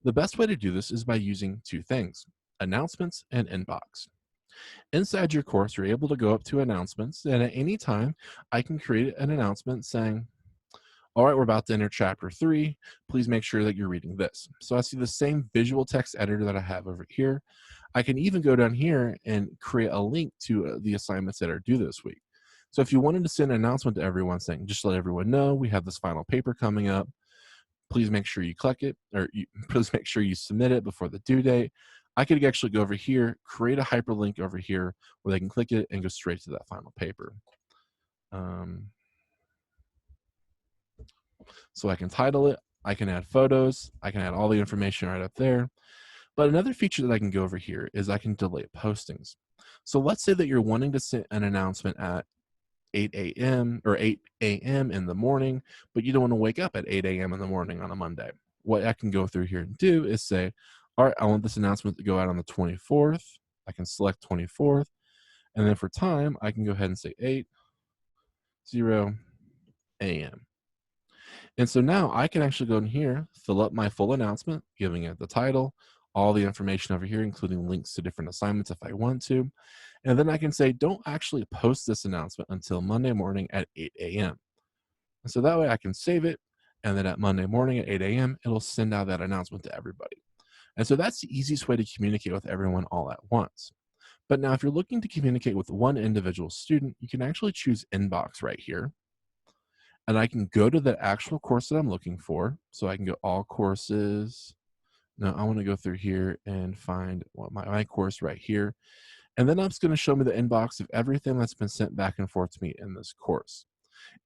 The best way to do this is by using two things, announcements and inbox. Inside your course, you're able to go up to announcements, and at any time, I can create an announcement saying, all right, we're about to enter chapter 3. Please make sure that you're reading this. So I see the same visual text editor that I have over here. I can even go down here and create a link to the assignments that are due this week. So if you wanted to send an announcement to everyone saying, just let everyone know we have this final paper coming up, please make sure you click it, or please make sure you submit it before the due date. I could actually go over here, create a hyperlink over here where they can click it and go straight to that final paper. So I can title it, I can add photos, I can add all the information right up there. But another feature that I can go over here is I can delay postings. So let's say that you're wanting to send an announcement at 8 a.m. or 8 a.m. in the morning, but you don't want to wake up at 8 a.m. in the morning on a Monday. What I can go through here and do is say, all right, I want this announcement to go out on the 24th. I can select 24th. And then for time, I can go ahead and say 8:0 a.m. And so now I can actually go in here, fill up my full announcement, giving it the title, all the information over here, including links to different assignments if I want to. And then I can say, don't actually post this announcement until Monday morning at 8 a.m. And so that way I can save it. And then at Monday morning at 8 a.m., it'll send out that announcement to everybody. And so that's the easiest way to communicate with everyone all at once. But now if you're looking to communicate with one individual student, you can actually choose inbox right here. And I can go to the actual course that I'm looking for. So I can go all courses. Now I want to go through here and find my course right here. And then it's going to show me the inbox of everything that's been sent back and forth to me in this course.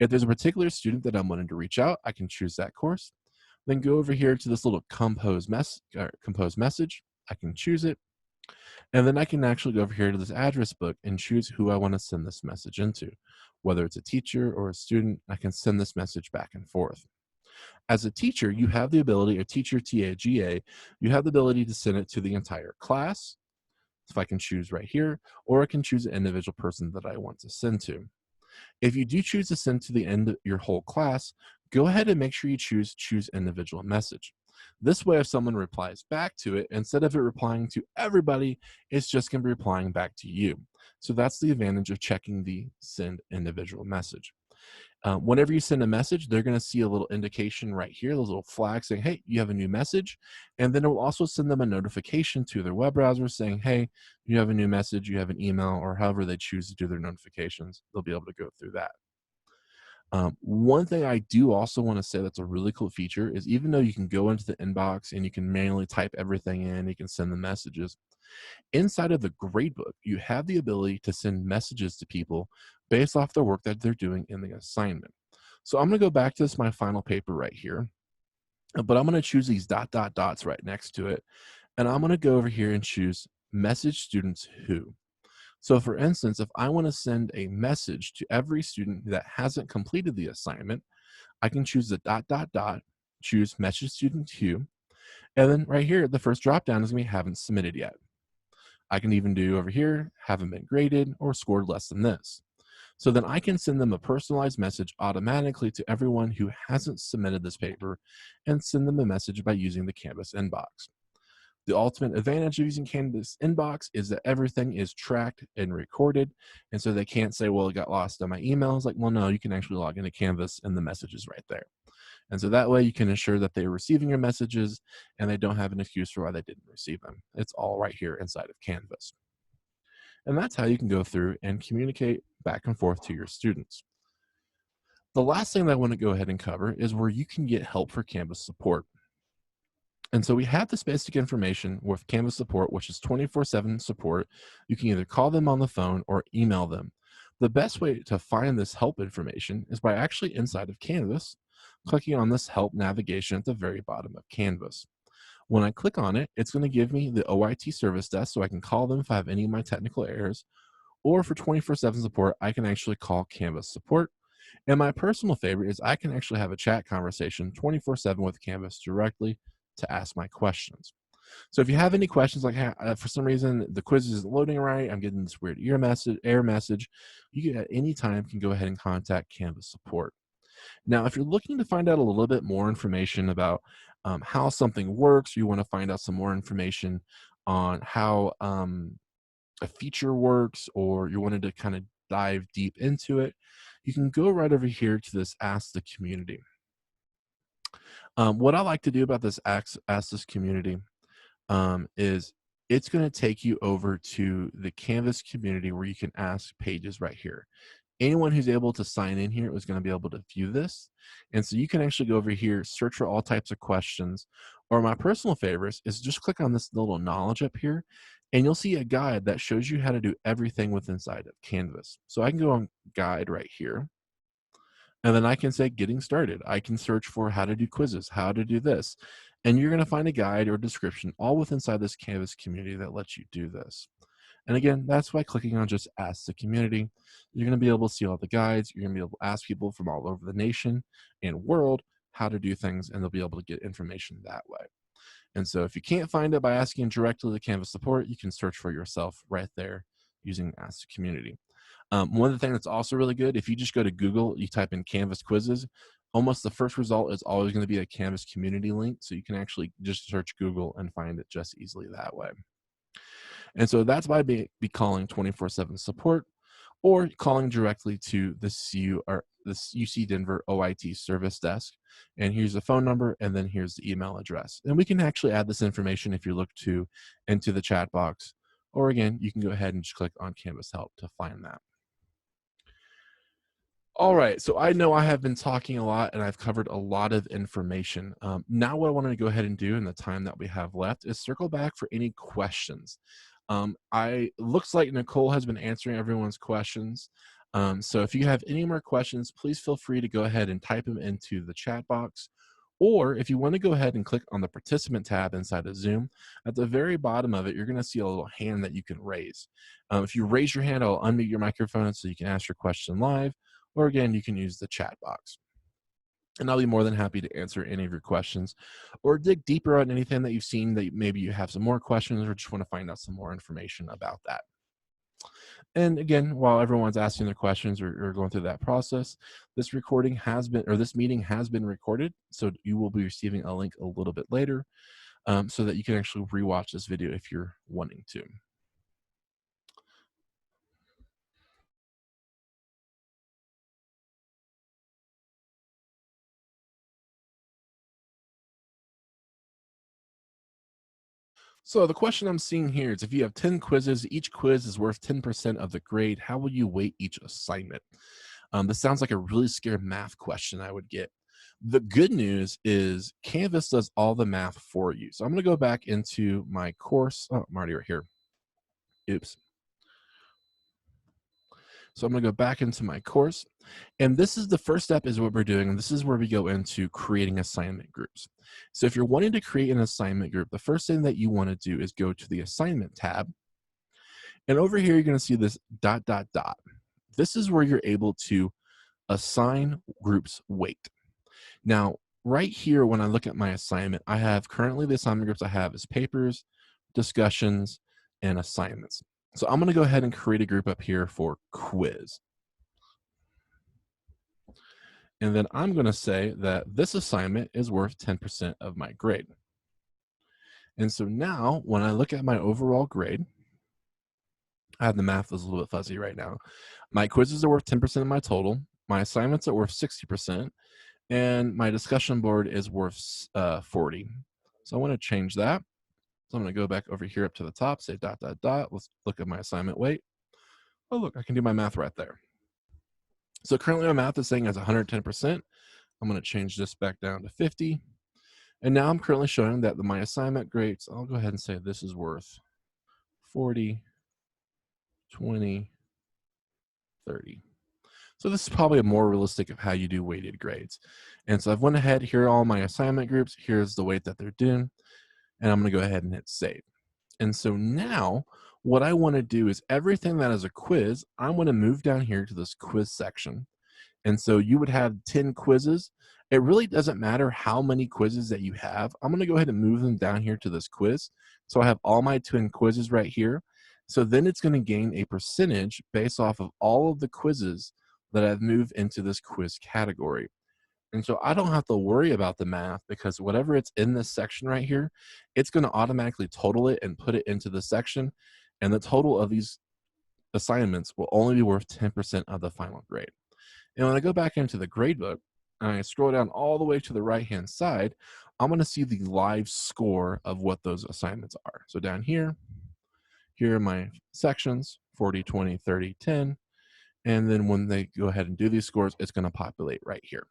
If there's a particular student that I'm wanting to reach out, I can choose that course. Then go over here to this little compose message. I can choose it. And then I can actually go over here to this address book and choose who I want to send this message into. Whether it's a teacher or a student, I can send this message back and forth. As a teacher, you have the ability, a teacher, TA, GA, you have the ability to send it to the entire class, if I can choose right here, or I can choose an individual person that I want to send to. If you do choose to send to the end of your whole class, go ahead and make sure you choose individual message. This way, if someone replies back to it, instead of it replying to everybody, it's just going to be replying back to you. So that's the advantage of checking the send individual message. Whenever you send a message, they're going to see a little indication right here, those little flags saying, hey, you have a new message. And then it will also send them a notification to their web browser saying, hey, you have a new message, you have an email, or however they choose to do their notifications. They'll be able to go through that. One thing I do also want to say that's a really cool feature is even though you can go into the inbox and you can manually type everything in, you can send the messages, inside of the gradebook, you have the ability to send messages to people based off the work that they're doing in the assignment. So I'm going to go back to this, my final paper right here, but I'm going to choose these dots right next to it. And I'm going to go over here and choose message students who. So for instance, if I want to send a message to every student that hasn't completed the assignment, I can choose the choose message student who, and then right here, the first drop down is going to be haven't submitted yet. I can even do over here, haven't been graded or scored less than this. So then I can send them a personalized message automatically to everyone who hasn't submitted this paper and send them a message by using the Canvas inbox. The ultimate advantage of using Canvas Inbox is that everything is tracked and recorded. And so they can't say, well, it got lost on my emails. Like, well, no, you can actually log into Canvas and the message is right there. And so that way you can ensure that they're receiving your messages and they don't have an excuse for why they didn't receive them. It's all right here inside of Canvas. And that's how you can go through and communicate back and forth to your students. The last thing that I want to go ahead and cover is where you can get help for Canvas support. And so we have this basic information with Canvas support, which is 24/7 support. You can either call them on the phone or email them. The best way to find this help information is by actually inside of Canvas, clicking on this help navigation at the very bottom of Canvas. When I click on it, it's going to give me the OIT service desk so I can call them if I have any of my technical errors. Or for 24/7 support, I can actually call Canvas support. And my personal favorite is I can actually have a chat conversation 24/7 with Canvas directly to ask my questions. So if you have any questions, like for some reason the quiz isn't loading right, I'm getting this weird error message, you can at any time can go ahead and contact Canvas support. Now, if you're looking to find out a little bit more information about how something works, or you want to find out some more information on how a feature works, or you wanted to kind of dive deep into it, you can go right over here to this Ask the Community. What I like to do about this Ask This Community is it's going to take you over to the Canvas community where you can ask pages right here. Anyone who's able to sign in here is going to be able to view this. And so you can actually go over here, search for all types of questions. Or my personal favorites is just click on this little knowledge up here, and you'll see a guide that shows you how to do everything with inside of Canvas. So I can go on guide right here, and then I can say getting started. I can search for how to do quizzes, how to do this. And you're going to find a guide or description all within inside this Canvas community that lets you do this. And again, that's by clicking on just Ask the Community. You're going to be able to see all the guides. You're going to be able to ask people from all over the nation and world how to do things, and they'll be able to get information that way. And so if you can't find it by asking directly to Canvas support, you can search for yourself right there using Ask the Community. One of the things that's also really good, if you just go to Google, you type in Canvas quizzes, almost the first result is always going to be a Canvas community link. So you can actually just search Google and find it just easily that way. And so that's by be calling 24/7 support or calling directly to the CU or the UC Denver OIT service desk. And here's the phone number, and then here's the email address. And we can actually add this information if you look to into the chat box. Or again, you can go ahead and just click on Canvas Help to find that. All right, so I know I have been talking a lot and I've covered a lot of information. Now what I want to go ahead and do in the time that we have left is circle back for any questions. Looks like Nicole has been answering everyone's questions. So if you have any more questions, please feel free to go ahead and type them into the chat box. Or if you want to go ahead and click on the participant tab inside of Zoom, at the very bottom of it, you're going to see a little hand that you can raise. If you raise your hand, I'll unmute your microphone so you can ask your question live. Or again, you can use the chat box. And I'll be more than happy to answer any of your questions or dig deeper on anything that you've seen that maybe you have some more questions or just want to find out some more information about that. And again, while everyone's asking their questions or going through that process, this recording has been, or this meeting has been recorded. So you will be receiving a link a little bit later so that you can actually rewatch this video if you're wanting to. So the question I'm seeing here is if you have 10 quizzes, each quiz is worth 10% of the grade, how will you weight each assignment? This sounds like a really scary math question I would get. The good news is Canvas does all the math for you. So I'm going to go back into my course. Oh, I'm already right here. Oops. So I'm going to go back into my course. And this is the first step is what we're doing. And this is where we go into creating assignment groups. So if you're wanting to create an assignment group, the first thing that you want to do is go to the assignment tab. And over here, you're going to see this ... This is where you're able to assign groups weight. Now, right here, when I look at my assignment, I have currently the assignment groups I have is papers, discussions, and assignments. So I'm going to go ahead and create a group up here for quiz. And then I'm going to say that this assignment is worth 10% of my grade. And so now when I look at my overall grade, I have the math is a little bit fuzzy right now. My quizzes are worth 10% of my total. My assignments are worth 60%. And my discussion board is worth 40. So I want to change that. So I'm going to go back over here up to the top, say dot, dot, dot. Let's look at my assignment weight. Oh, look, I can do my math right there. So currently my math is saying as 110%. I'm going to change this back down to 50. And now I'm currently showing that my assignment grades, I'll go ahead and say this is worth 40, 20, 30. So this is probably a more realistic of how you do weighted grades. And so I've went ahead, here are all my assignment groups. Here's the weight that they're doing. And I'm going to go ahead and hit save. And so now what I want to do is everything that is a quiz, I want to move down here to this quiz section. And so you would have 10 quizzes. It really doesn't matter how many quizzes that you have. I'm going to go ahead and move them down here to this quiz. So I have all my 10 quizzes right here. So then it's going to gain a percentage based off of all of the quizzes that I've moved into this quiz category. And so I don't have to worry about the math because whatever it's in this section right here, it's going to automatically total it and put it into the section. And the total of these assignments will only be worth 10% of the final grade. And when I go back into the gradebook and I scroll down all the way to the right-hand side, I'm going to see the live score of what those assignments are. So down here, here are my sections, 40, 20, 30, 10. And then when they go ahead and do these scores, it's going to populate right here.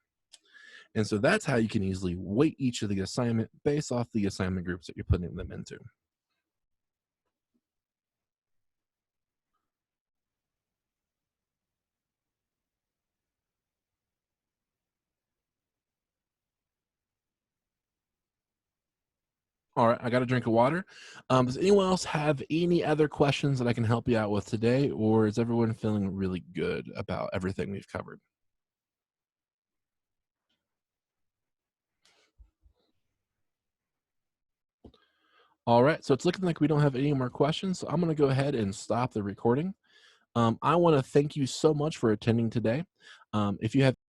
And so that's how you can easily weight each of the assignment based off the assignment groups that you're putting them into. All right, I got a drink of water. Does anyone else have any other questions that I can help you out with today, or is everyone feeling really good about everything we've covered? All right, so it's looking like we don't have any more questions. So I'm going to go ahead and stop the recording. I want to thank you so much for attending today. If you have